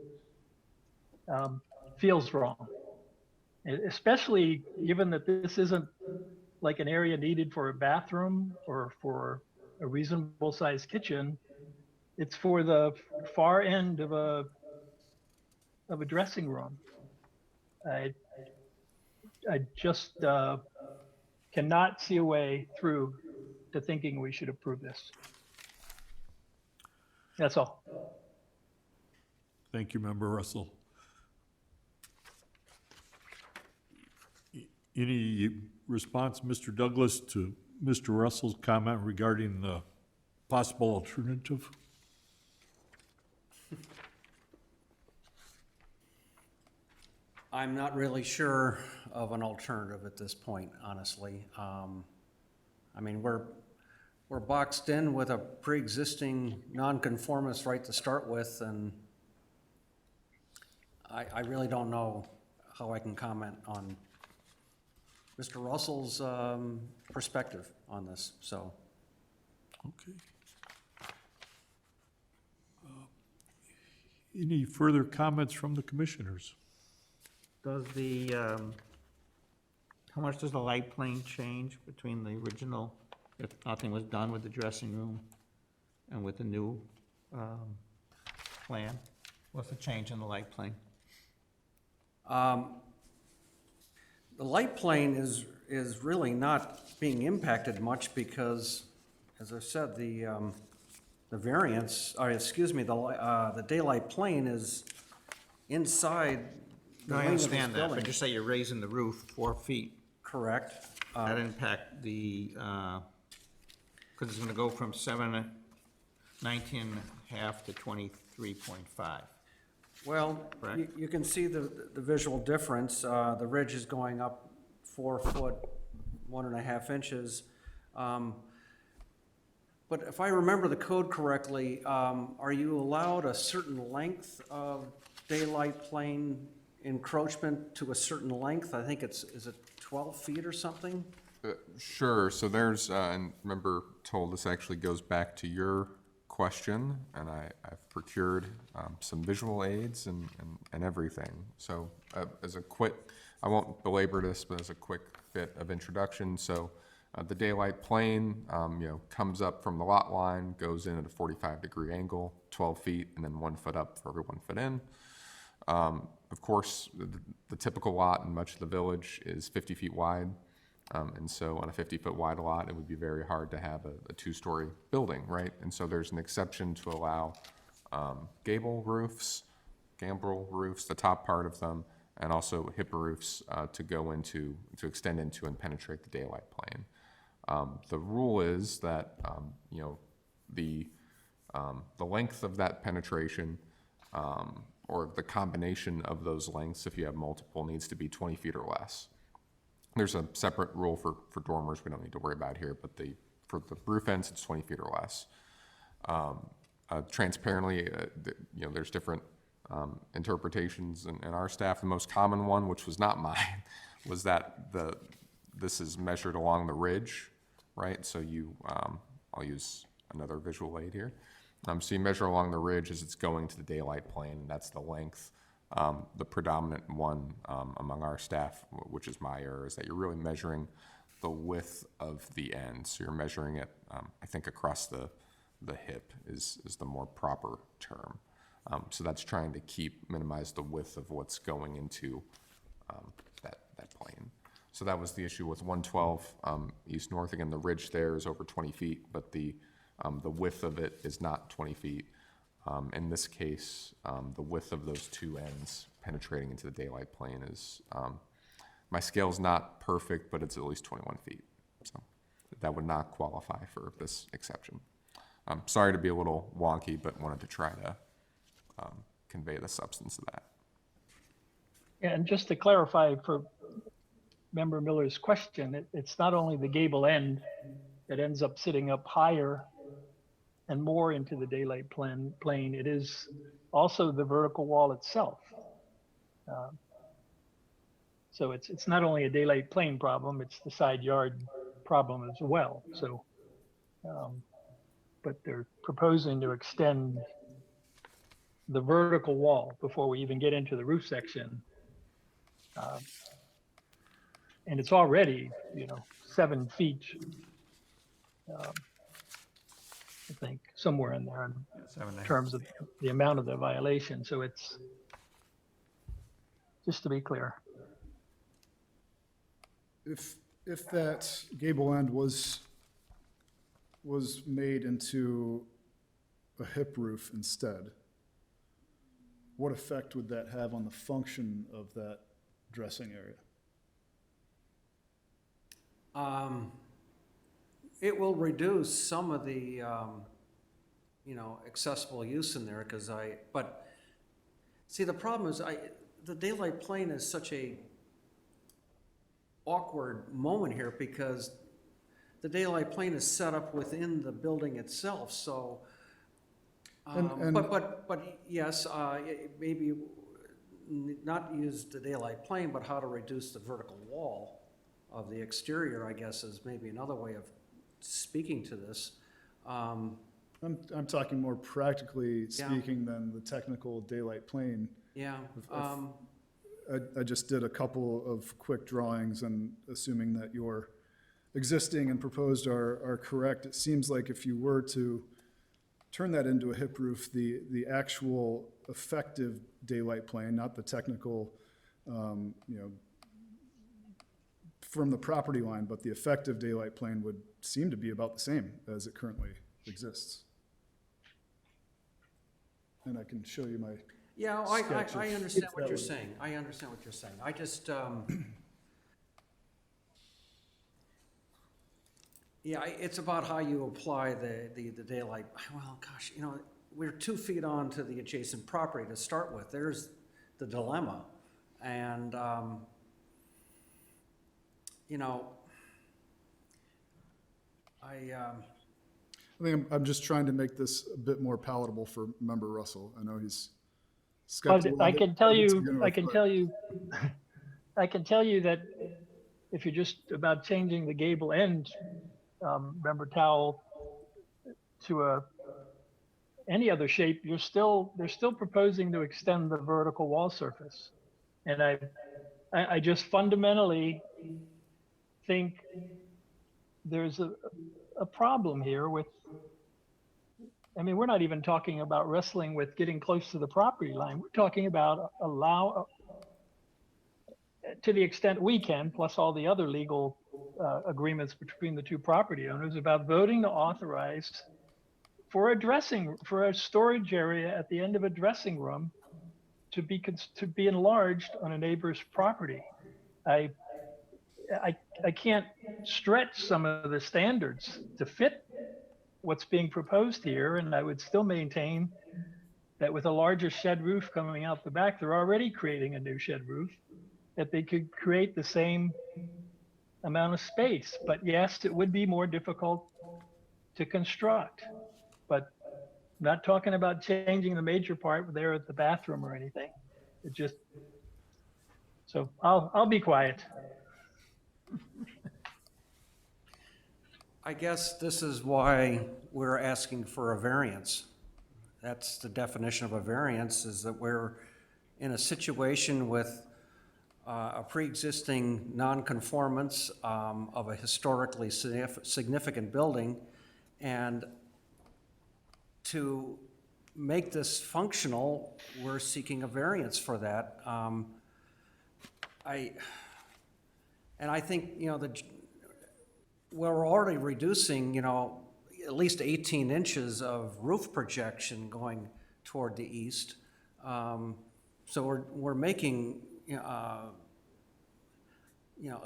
E: feels wrong, especially given that this isn't like an area needed for a bathroom or for a reasonable sized kitchen. It's for the far end of a dressing room. I just cannot see a way through to thinking we should approve this. That's all.
A: Thank you, Member Russell. Any response, Mr. Douglas, to Mr. Russell's comment regarding the possible alternative?
K: I'm not really sure of an alternative at this point, honestly. I mean, we're boxed in with a pre-existing nonconformist right to start with, and I really don't know how I can comment on Mr. Russell's perspective on this, so.
A: Okay. Any further comments from the commissioners?
H: Does the, how much does the light plane change between the original, if nothing was done with the dressing room, and with the new plan? What's the change in the light plane?
K: The light plane is really not being impacted much because, as I said, the variance, or excuse me, the daylight plane is inside the
H: No, I
K: wing of this
H: understand that,
K: building.
H: but just say you're raising the roof 4 feet.
K: Correct.
H: That impact the, because it's gonna go from 19.5 to 23.5.
K: Well,
H: Correct.
K: you can see the visual difference. The ridge is going up 4 foot, 1.5 inches. But if I remember the code correctly, are you allowed a certain length of daylight plane encroachment to a certain length? I think is it 12 feet or something?
B: Sure, so there's, and remember, told this actually goes back to your question, and I've procured some visual aids and everything. So as a quick, I won't belabor this, but as a quick bit of introduction, so the daylight plane, comes up from the lot line, goes in at a 45-degree angle, 12 feet, and then 1 foot up for every 1 foot in. Of course, the typical lot in much of the village is 50 feet wide. And so on a 50-foot wide lot, it would be very hard to have a 2-story building, right? And so there's an exception to allow gambrel roofs, the top part of them, and also hip roofs to extend into and penetrate the daylight plane. The rule is that the length of that penetration or the combination of those lengths, if you have multiple, needs to be 20 feet or less. There's a separate rule for dormers we don't need to worry about here, but for the roof ends, it's 20 feet or less. Transparently, there's different interpretations in our staff. The most common one, which was not mine, was that this is measured along the ridge, right? So I'll use another visual aid here. So you measure along the ridge as it's going to the daylight plane, and that's the length. The predominant one among our staff, which is my error, is that you're really measuring the width of the end. So you're measuring it, I think, across the hip is the more proper term. So that's trying to minimize the width of what's going into that plane. So that was the issue with 112 east-north. Again, the ridge there is over 20 feet, but the width of it is not 20 feet. In this case, the width of those two ends penetrating into the daylight plane is, my scale's not perfect, but it's at least 21 feet. So that would not qualify for this exception. Sorry to be a little wonky, but wanted to try to convey the substance of that.
E: Yeah, and just to clarify for Member Miller's question, it's not only the gable end that ends up sitting up higher and more into the daylight plane, it is also the vertical wall itself. So it's not only a daylight plane problem, it's the side yard problem as well. So, but they're proposing to extend the vertical wall before we even get into the roof section. And it's already, 7 feet, I think, somewhere in there in terms of the amount of the violation. So it's, just to be clear.
F: If that gable end was made into a hip roof instead, what effect would that have on the function of that dressing area?
K: It will reduce some of the, accessible use in there, but see, the problem is the daylight plane is such a awkward moment here because the daylight plane is set up within the building itself, so, but yes, maybe not use the daylight plane, but how to reduce the vertical wall of the exterior, I guess, is maybe another way of speaking to this.
F: I'm talking more practically speaking than the technical daylight plane.
K: Yeah.
F: I just did a couple of quick drawings, and assuming that your existing and proposed are correct, it seems like if you were to turn that into a hip roof, the actual effective daylight plane, not the technical, from the property line, but the effective daylight plane would seem to be about the same as it currently exists. And I can show you my
K: Yeah, I understand what you're saying. I understand what you're saying. I just, yeah, it's about how you apply the daylight. Well, gosh, we're 2 feet on to the adjacent property to start with. There's the dilemma. And,
F: I think I'm just trying to make this a bit more palatable for Member Russell. I know he's skeptical.
E: I can tell you that if you're just about changing the gable end, Member Towell, to any other shape, they're still proposing to extend the vertical wall surface. And I just fundamentally think there's a problem here with, we're not even talking about wrestling with getting close to the property line. We're talking about to the extent we can, plus all the other legal agreements between the two property owners, about voting to authorize for a storage area at the end of a dressing room to be enlarged on a neighbor's property. I can't stretch some of the standards to fit what's being proposed here, and I would still maintain that with a larger shed roof coming out the back, they're already creating a new shed roof, that they could create the same amount of space. But yes, it would be more difficult to construct. But not talking about changing the major part there at the bathroom or anything. It just, so I'll be quiet.
K: I guess this is why we're asking for a variance. That's the definition of a variance, is that we're in a situation with a pre-existing nonconformance of a historically significant building, and to make this functional, we're seeking a variance for that. I think, we're already reducing, at least 18 inches of roof projection going toward the east. So we're making, a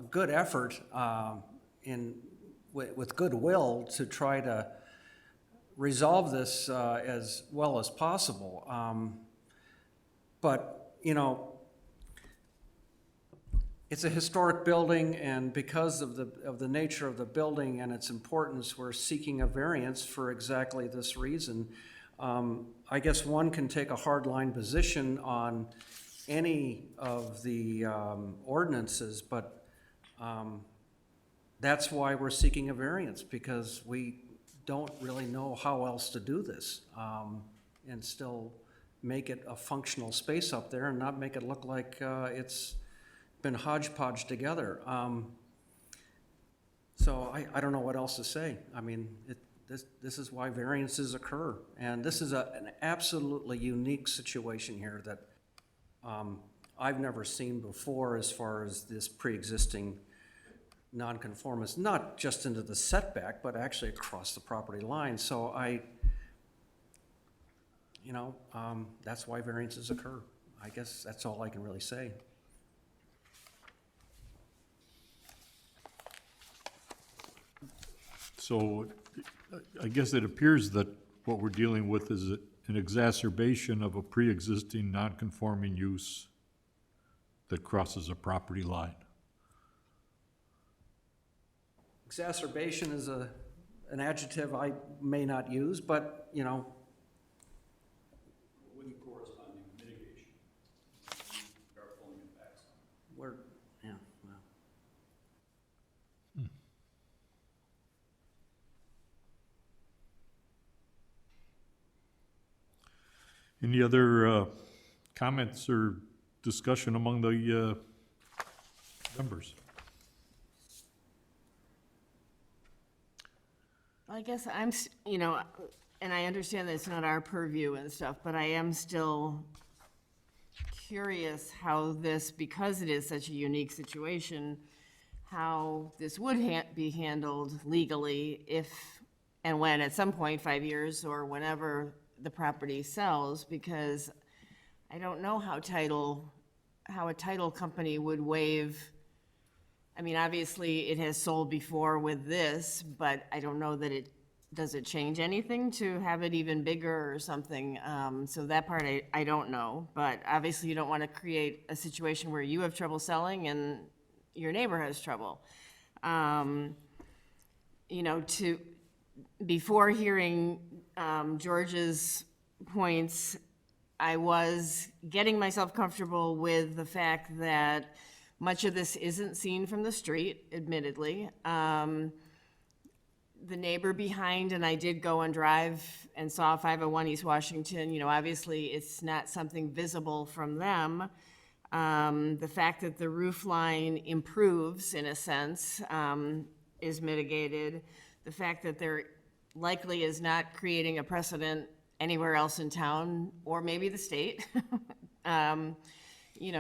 K: good effort with goodwill to try to resolve this as well as possible. But, it's a historic building, and because of the nature of the building and its importance, we're seeking a variance for exactly this reason. I guess one can take a hardline position on any of the ordinances, but that's why we're seeking a variance, because we don't really know how else to do this and still make it a functional space up there and not make it look like it's been hodgepodge together. So I don't know what else to say. I mean, this is why variances occur. And this is an absolutely unique situation here that I've never seen before as far as this pre-existing nonconformance, not just into the setback, but actually across the property line. So that's why variances occur. I guess that's all I can really say.
A: So I guess it appears that what we're dealing with is an exacerbation of a pre-existing non-conforming use that crosses a property line.
K: Exacerbation is an adjective I may not use, but,
M: Wouldn't corresponding mitigation. Are pulling it back some.
K: we're, yeah, well.
A: Any other comments or discussion among the members?
G: I guess and I understand that it's not our purview and stuff, but I am still curious how this, because it is such a unique situation, how this would be handled legally if and when, at some point, 5 years or whenever the property sells, because I don't know how a title company would waive. I mean, obviously, it has sold before with this, but I don't know that does it change anything to have it even bigger or something? So that part I don't know, but obviously you don't want to create a situation where you have trouble selling and your neighbor has trouble. Before hearing George's points, I was getting myself comfortable with the fact that much of this isn't seen from the street, admittedly. The neighbor behind, and I did go and drive and saw 501 East Washington, obviously it's not something visible from them. The fact that the roof line improves, in a sense, is mitigated. The fact that there likely is not creating a precedent anywhere else in town, or maybe the state,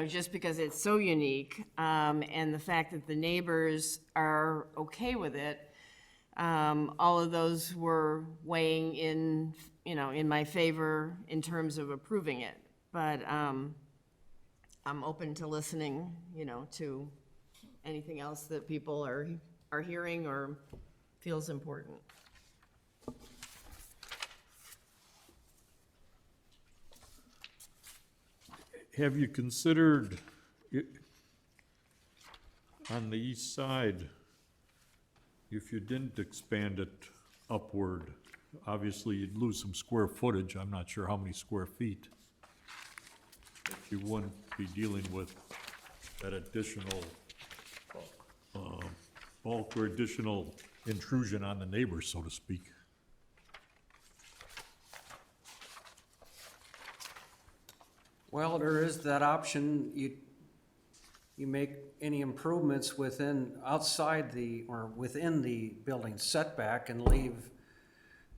G: just because it's so unique, and the fact that the neighbors are okay with it, all of those were weighing in my favor in terms of approving it. But I'm open to listening, to anything else that people are hearing or feels important.
A: have you considered on the east side, if you didn't expand it upward, obviously you'd lose some square footage, I'm not sure how many square feet. But you wouldn't be dealing with that additional bulk or additional intrusion on the neighbors, so to speak.
K: Well, there is that option. You make any improvements outside or within the building setback and leave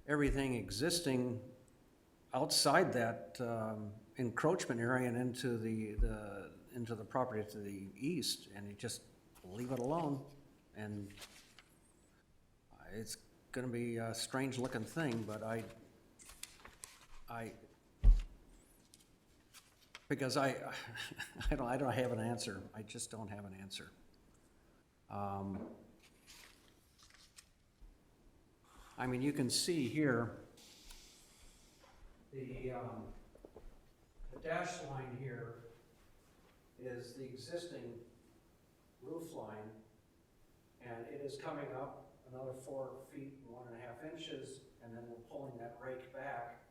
K: everything existing outside that encroachment area and into the property to the east, and you just leave it alone. And it's gonna be a strange looking thing, but because I don't have an answer. I just don't have an answer. I mean, you can see here, the dashed line here is the existing roof line, and it is coming up another 4 feet, 1.5 inches, and then we're pulling that rake back.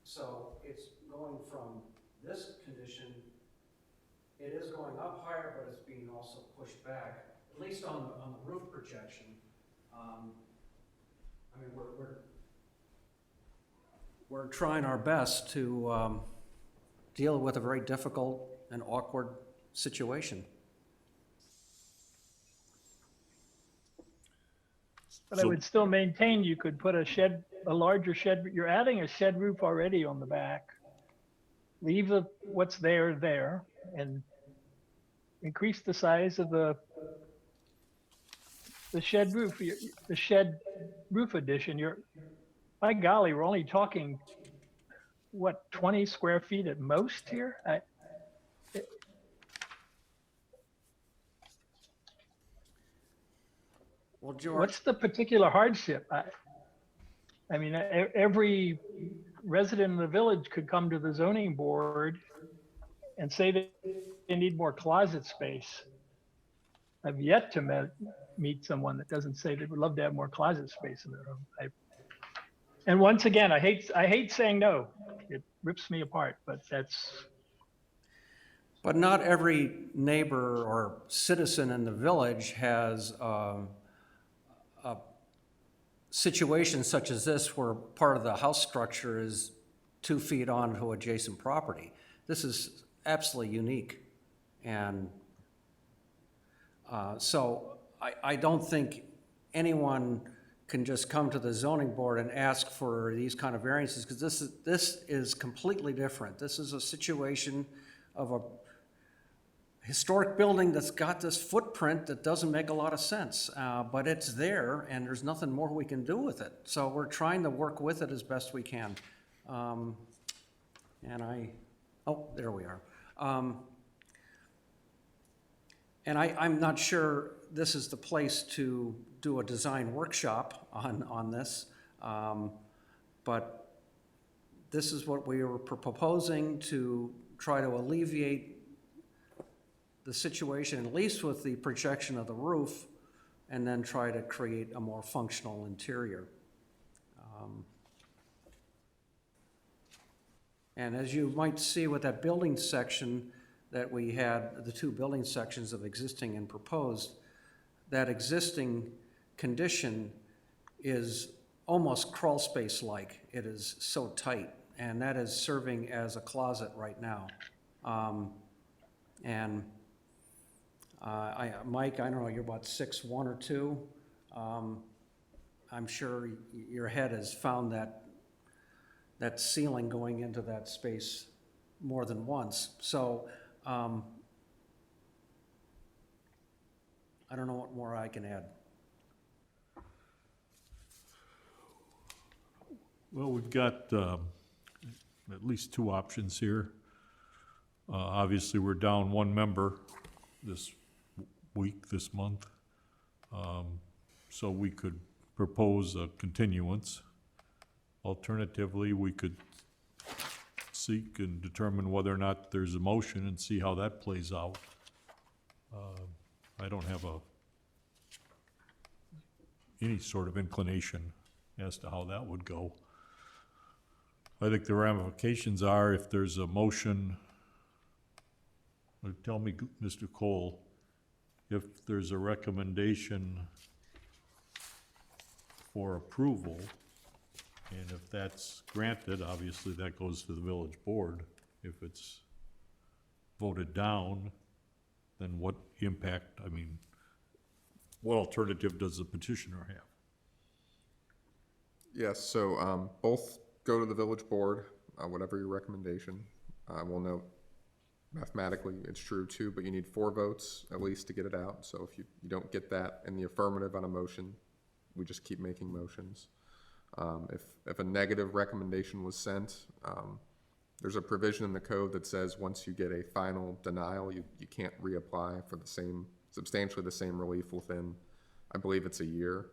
K: So it's going from this condition, it is going up higher, but it's being also pushed back, at least on the roof projection. I mean, we're trying our best to deal with a very difficult and awkward situation.
E: But I would still maintain you could put a larger shed, you're adding a shed roof already on the back. Leave what's there, and increase the size of the shed roof, the shed roof addition. By golly, we're only talking, what, 20 square feet at most here?
K: Well, George,
E: What's the particular hardship? I mean, every resident in the village could come to the zoning board and say that they need more closet space. I've yet to meet someone that doesn't say they would love to have more closet space in their home. And once again, I hate saying no. It rips me apart, but
K: but not every neighbor or citizen in the village has a situation such as this where part of the house structure is 2 feet onto adjacent property. This is absolutely unique. And so I don't think anyone can just come to the zoning board and ask for these kind of variances, because this is completely different. This is a situation of a historic building that's got this footprint that doesn't make a lot of sense, but it's there and there's nothing more we can do with it. So we're trying to work with it as best we can. Oh, there we are. And I'm not sure this is the place to do a design workshop on this, but this is what we were proposing to try to alleviate the situation, at least with the projection of the roof, and then try to create a more functional interior. And as you might see with that building section that we had, the 2 building sections of existing and proposed, that existing condition is almost crawl space-like. It is so tight, and that is serving as a closet right now. Mike, I don't know, you're about 6'1" or 2". I'm sure your head has found that ceiling going into that space more than once. So I don't know what more I can add.
A: Well, we've got at least 2 options here. Obviously, we're down 1 member this month. So we could propose a continuance. Alternatively, we could seek and determine whether or not there's a motion and see how that plays out. I don't have any sort of inclination as to how that would go. I think the ramifications are if there's a motion, tell me, Mr. Cole, if there's a recommendation for approval, and if that's granted, obviously that goes to the village board. If it's voted down, then what impact, I mean, what alternative does the petitioner have?
B: Yes, so both go to the village board, whatever your recommendation. We'll note mathematically it's true too, but you need 4 votes at least to get it out. So if you don't get that in the affirmative on a motion, we just keep making motions. If a negative recommendation was sent, there's a provision in the code that says once you get a final denial, you can't reapply for the same, substantially the same relief within, I believe it's a year.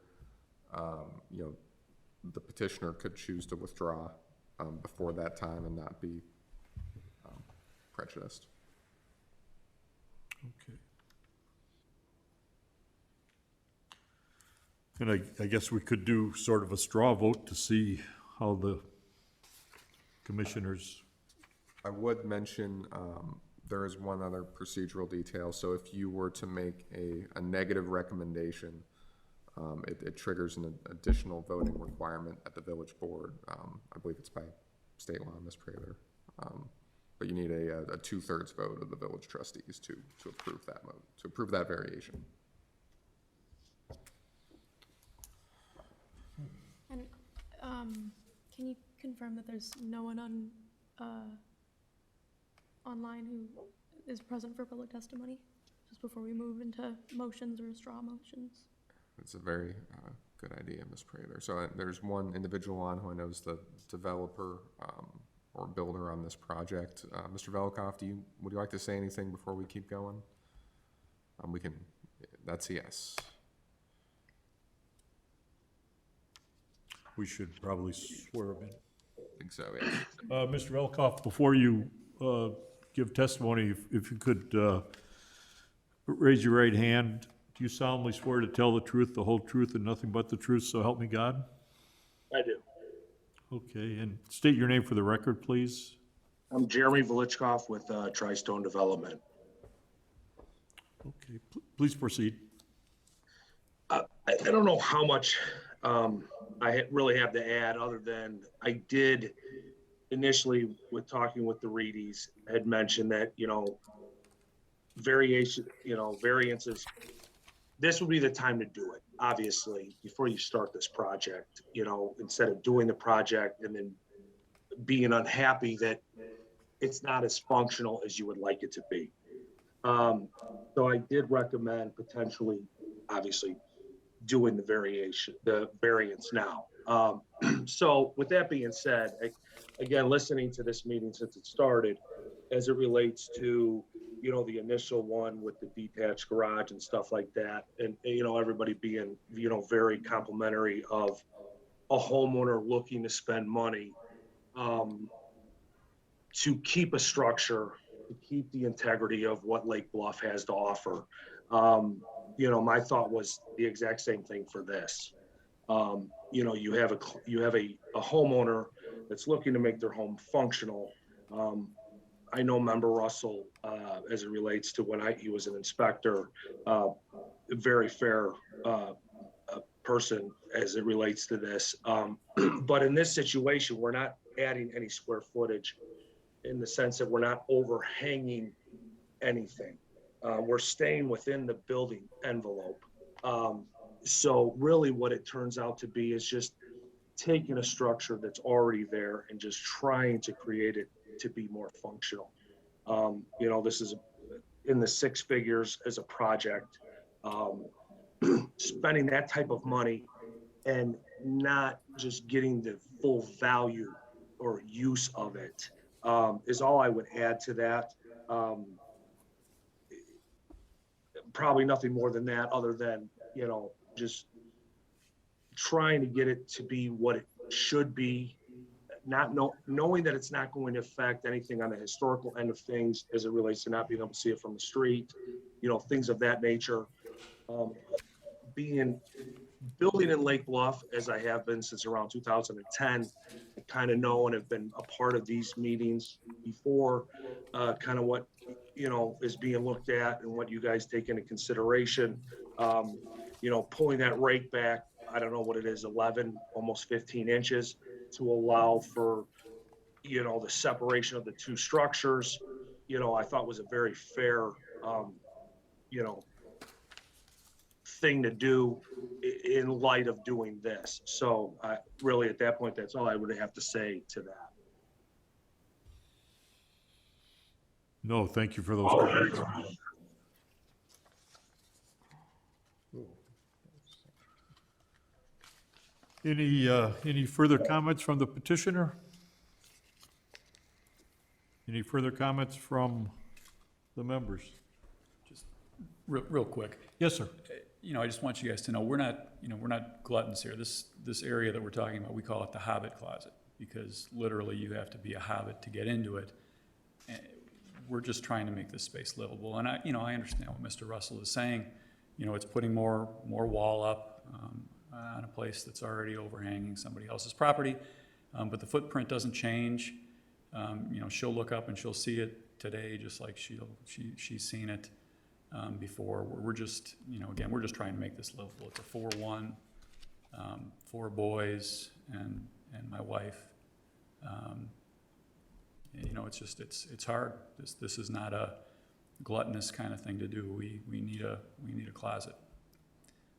B: You know, the petitioner could choose to withdraw before that time and not be prejudiced.
A: Okay. And I guess we could do sort of a straw vote to see how the commissioners.
B: I would mention there is one other procedural detail. So if you were to make a negative recommendation, it triggers an additional voting requirement at the village board. I believe it's by state law, Ms. Prather. But you need a 2/3 vote of the village trustees to approve that vote, to approve that variation.
I: And can you confirm that there's no one on online who is present for public testimony? Just before we move into motions or straw motions.
B: It's a very good idea, Ms. Prather. So there's one individual on who I know is the developer or builder on this project. Mr. Velikoff, would you like to say anything before we keep going? We can, that's a yes.
A: We should probably swear him in.
B: I think so, yes.
A: Mr. Velikoff, before you give testimony, if you could raise your right hand. Do you solemnly swear to tell the truth, the whole truth, and nothing but the truth, so help me God?
N: I do.
A: Okay, and state your name for the record, please.
N: I'm Jeremy Velichkov with Tri-Stone Development.
A: Okay, please proceed.
N: I don't know how much I really have to add, other than I did initially, with talking with the Reedies, had mentioned that, variances, this would be the time to do it, obviously, before you start this project, instead of doing the project and then being unhappy that it's not as functional as you would like it to be. So I did recommend potentially, obviously, doing the variance now. So with that being said, again, listening to this meeting since it started, as it relates to, the initial one with the detached garage and stuff like that, and, everybody being, very complimentary of a homeowner looking to spend money to keep a structure, to keep the integrity of what Lake Bluff has to offer. My thought was the exact same thing for this. You have a homeowner that's looking to make their home functional. I know Member Russell, as it relates to when he was an inspector, a very fair person as it relates to this. But in this situation, we're not adding any square footage in the sense that we're not overhanging anything. We're staying within the building envelope. So really what it turns out to be is just taking a structure that's already there and just trying to create it to be more functional. This is in the 6 figures as a project. Spending that type of money and not just getting the full value or use of it is all I would add to that. Probably nothing more than that, other than, just trying to get it to be what it should be knowing that it's not going to affect anything on the historical end of things as it relates to not being able to see it from the street, things of that nature. Building in Lake Bluff, as I have been since around 2010, I kind of know and have been a part of these meetings before, kind of what, is being looked at and what you guys take into consideration. Pulling that rake back, I don't know what it is, 11, almost 15 inches to allow for, the separation of the two structures, I thought was a very fair, thing to do in light of doing this. So really at that point, that's all I would have to say to that.
A: No, thank you for those comments. Any further comments from the petitioner? Any further comments from the members?
M: Real quick.
A: Yes, sir.
M: I just want you guys to know, we're not gluttons here. This area that we're talking about, we call it the Hobbit closet, because literally you have to be a hobbit to get into it. And we're just trying to make this space livable. And I understand what Mr. Russell is saying. It's putting more wall up on a place that's already overhanging somebody else's property. But the footprint doesn't change. She'll look up and she'll see it today, just like she's seen it before. We're just, again, we're just trying to make this livable. It's a 4-1, 4 boys and my wife. It's hard. This is not a gluttonous kind of thing to do. We need a closet.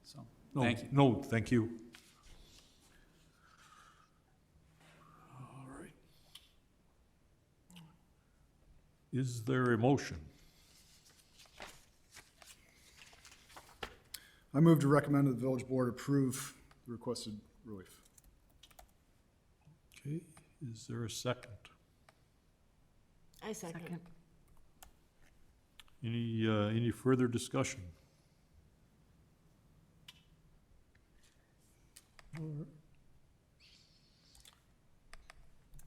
M: So thank you.
A: No, thank you. All right. Is there a motion?
F: I move to recommend that the village board approve the requested relief.
A: Okay, is there a second?
G: I second.
A: Any further discussion?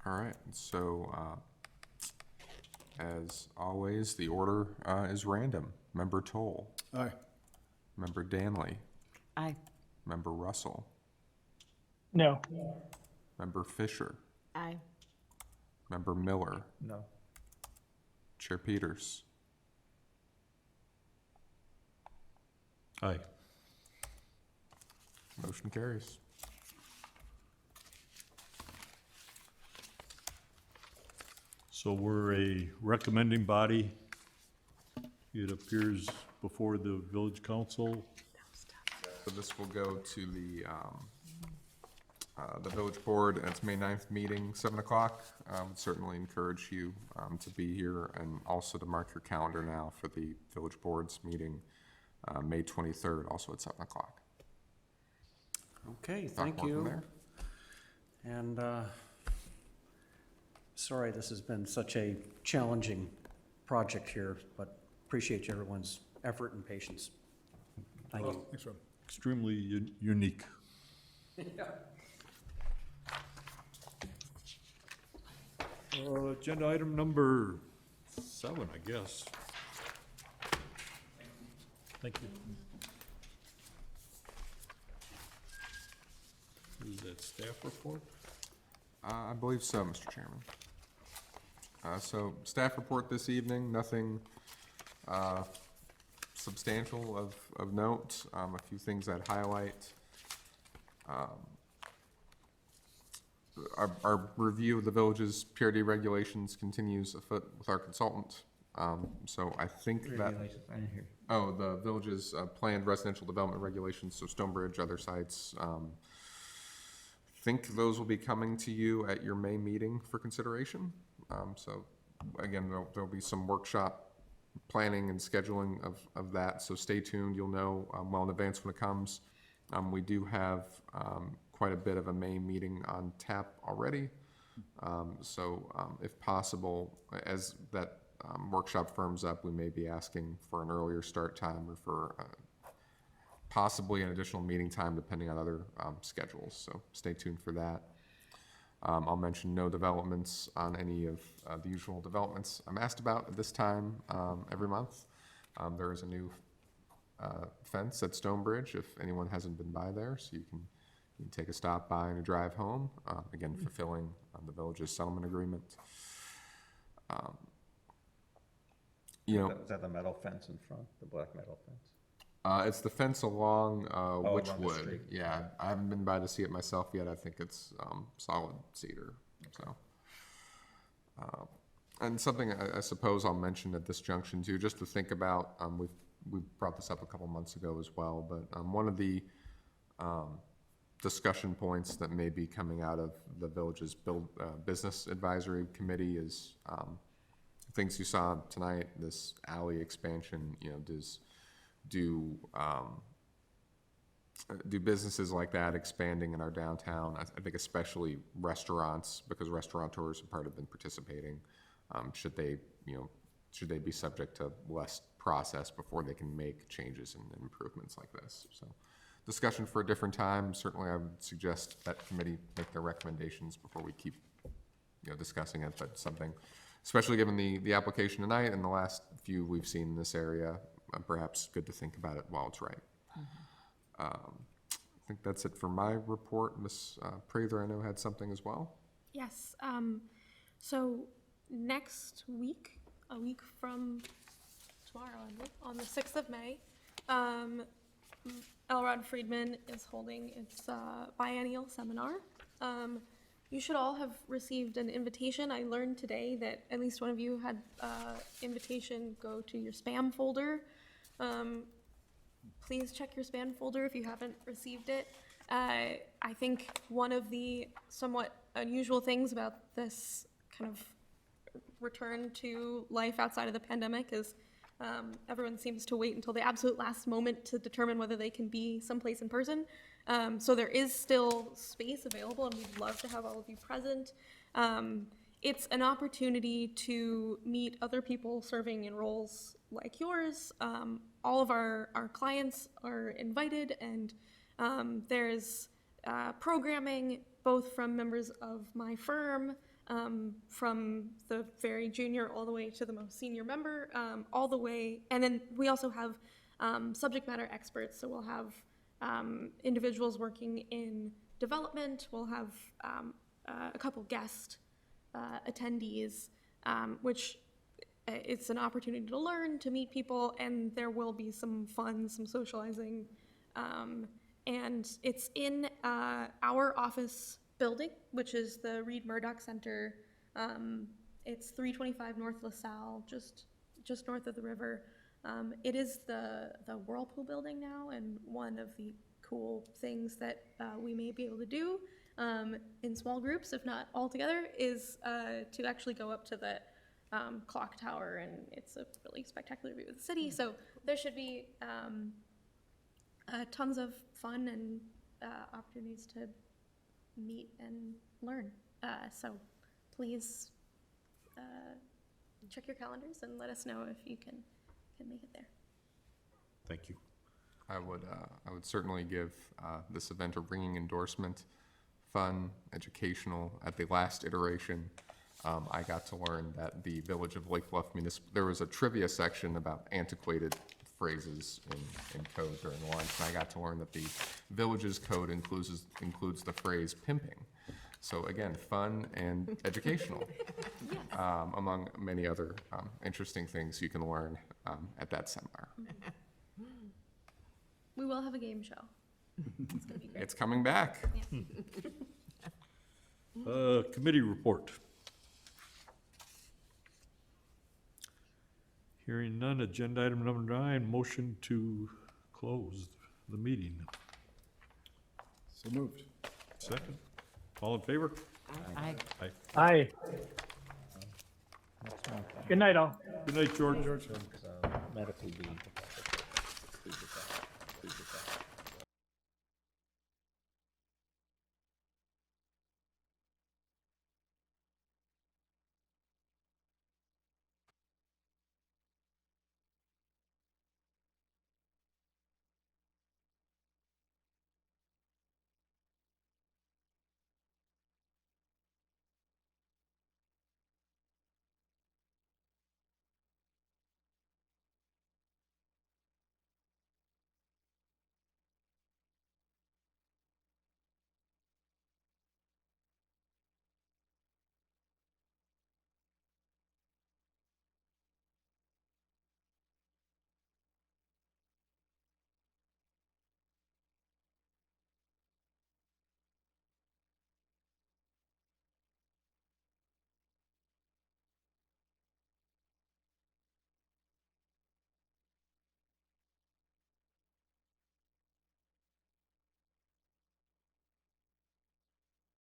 B: All right, so as always, the order is random. Member Toll.
F: Aye.
B: Member Danley.
C: Aye.
B: Member Russell.
E: No.
B: Member Fisher.
G: Aye.
B: Member Miller.
L: No.
B: Chair Peters.
A: Aye.
B: Motion carries.
A: So we're a recommending body. It appears before the village council.
B: So this will go to the village board at its May 9th meeting, 7 o'clock. Certainly encourage you to be here and also to mark your calendar now for the village board's meeting, May 23rd, also at 7 o'clock.
K: Okay,
B: Talk
K: thank
B: more from
K: you.
B: there.
K: And sorry this has been such a challenging project here, but appreciate everyone's effort and patience. Thank you.
F: Thanks, Rob.
A: Extremely unique. Agenda item number 7, I guess. Thank you. Is that staff report?
B: I believe so, Mr. Chairman. So staff report this evening, nothing substantial of note. A few things I'd highlight. Our review of the village's PRD regulations continues afoot with our consultant. So I think that, the village's planned residential development regulations, so Stonebridge, other sites. Think those will be coming to you at your May meeting for consideration. So again, there'll be some workshop planning and scheduling of that. So stay tuned. You'll know well in advance when it comes. We do have quite a bit of a May meeting on tap already. So if possible, as that workshop firms up, we may be asking for an earlier start time or for possibly an additional meeting time depending on other schedules. So stay tuned for that. I'll mention no developments on any of the usual developments I'm asked about at this time every month. There is a new fence at Stonebridge if anyone hasn't been by there, so you can take a stop by and a drive home, again, fulfilling the village's settlement agreement. You know,
H: Is that the metal fence in front, the black metal fence?
B: it's the fence along
H: along the
B: Witchwood.
H: street.
B: Yeah, I haven't been by to see it myself yet. I think it's solid cedar. So, and something I suppose I'll mention at this junction too, just to think about. We've brought this up a couple months ago as well, but one of the discussion points that may be coming out of the village's business advisory committee is things you saw tonight. This alley expansion, you know, do businesses like that expanding in our downtown? I think especially restaurants, because restaurateurs have part of been participating. Should they be subject to less process before they can make changes and improvements like this? So, discussion for a different time. Certainly, I would suggest that committee make their recommendations before we keep, discussing it. But something, especially given the application tonight and the last few we've seen in this area, perhaps good to think about it while it's right. I think that's it for my report. Ms. Prather, I know, had something as well.
I: Yes. So next week, a week from tomorrow, on the 6th of May, L. Rod Friedman is holding its biennial seminar. You should all have received an invitation. I learned today that at least one of you had invitation go to your spam folder. Please check your spam folder if you haven't received it. I think one of the somewhat unusual things about this kind of return to life outside of the pandemic is everyone seems to wait until the absolute last moment to determine whether they can be someplace in person. So there is still space available, and we'd love to have all of you present. It's an opportunity to meet other people serving in roles like yours. All of our clients are invited, and there's programming both from members of my firm, from the very junior all the way to the most senior member, all the way. And then we also have subject matter experts. So we'll have individuals working in development. We'll have a couple guest attendees, which it's an opportunity to learn, to meet people, and there will be some fun, some socializing. And it's in our office building, which is the Reed Murdoch Center. It's 325 North LaSalle, just north of the river. It is the Whirlpool building now, and one of the cool things that we may be able to do in small groups, if not all together, is to actually go up to the clock tower, and it's a really spectacular view of the city. So there should be tons of fun and opportunities to meet and learn. So please check your calendars and let us know if you can make it there.
A: Thank you.
B: I would certainly give this event a ringing endorsement. Fun, educational. At the last iteration, I got to learn that the Village of Lake Bluff there was a trivia section about antiquated phrases in code during lunch, and I got to learn that the village's code includes the phrase pimping. So again, fun and educational, among many other interesting things you can learn at that seminar.
I: We will have a game show. It's gonna be great.
B: It's coming back.
I: Yeah.
A: Committee report. Hearing none, agenda item number 9, motion to close the meeting.
F: So moved.
A: Second. All in favor?
C: Aye.
A: Aye.
E: Aye. Good night, all.
A: Good night, George.
H: Medical being.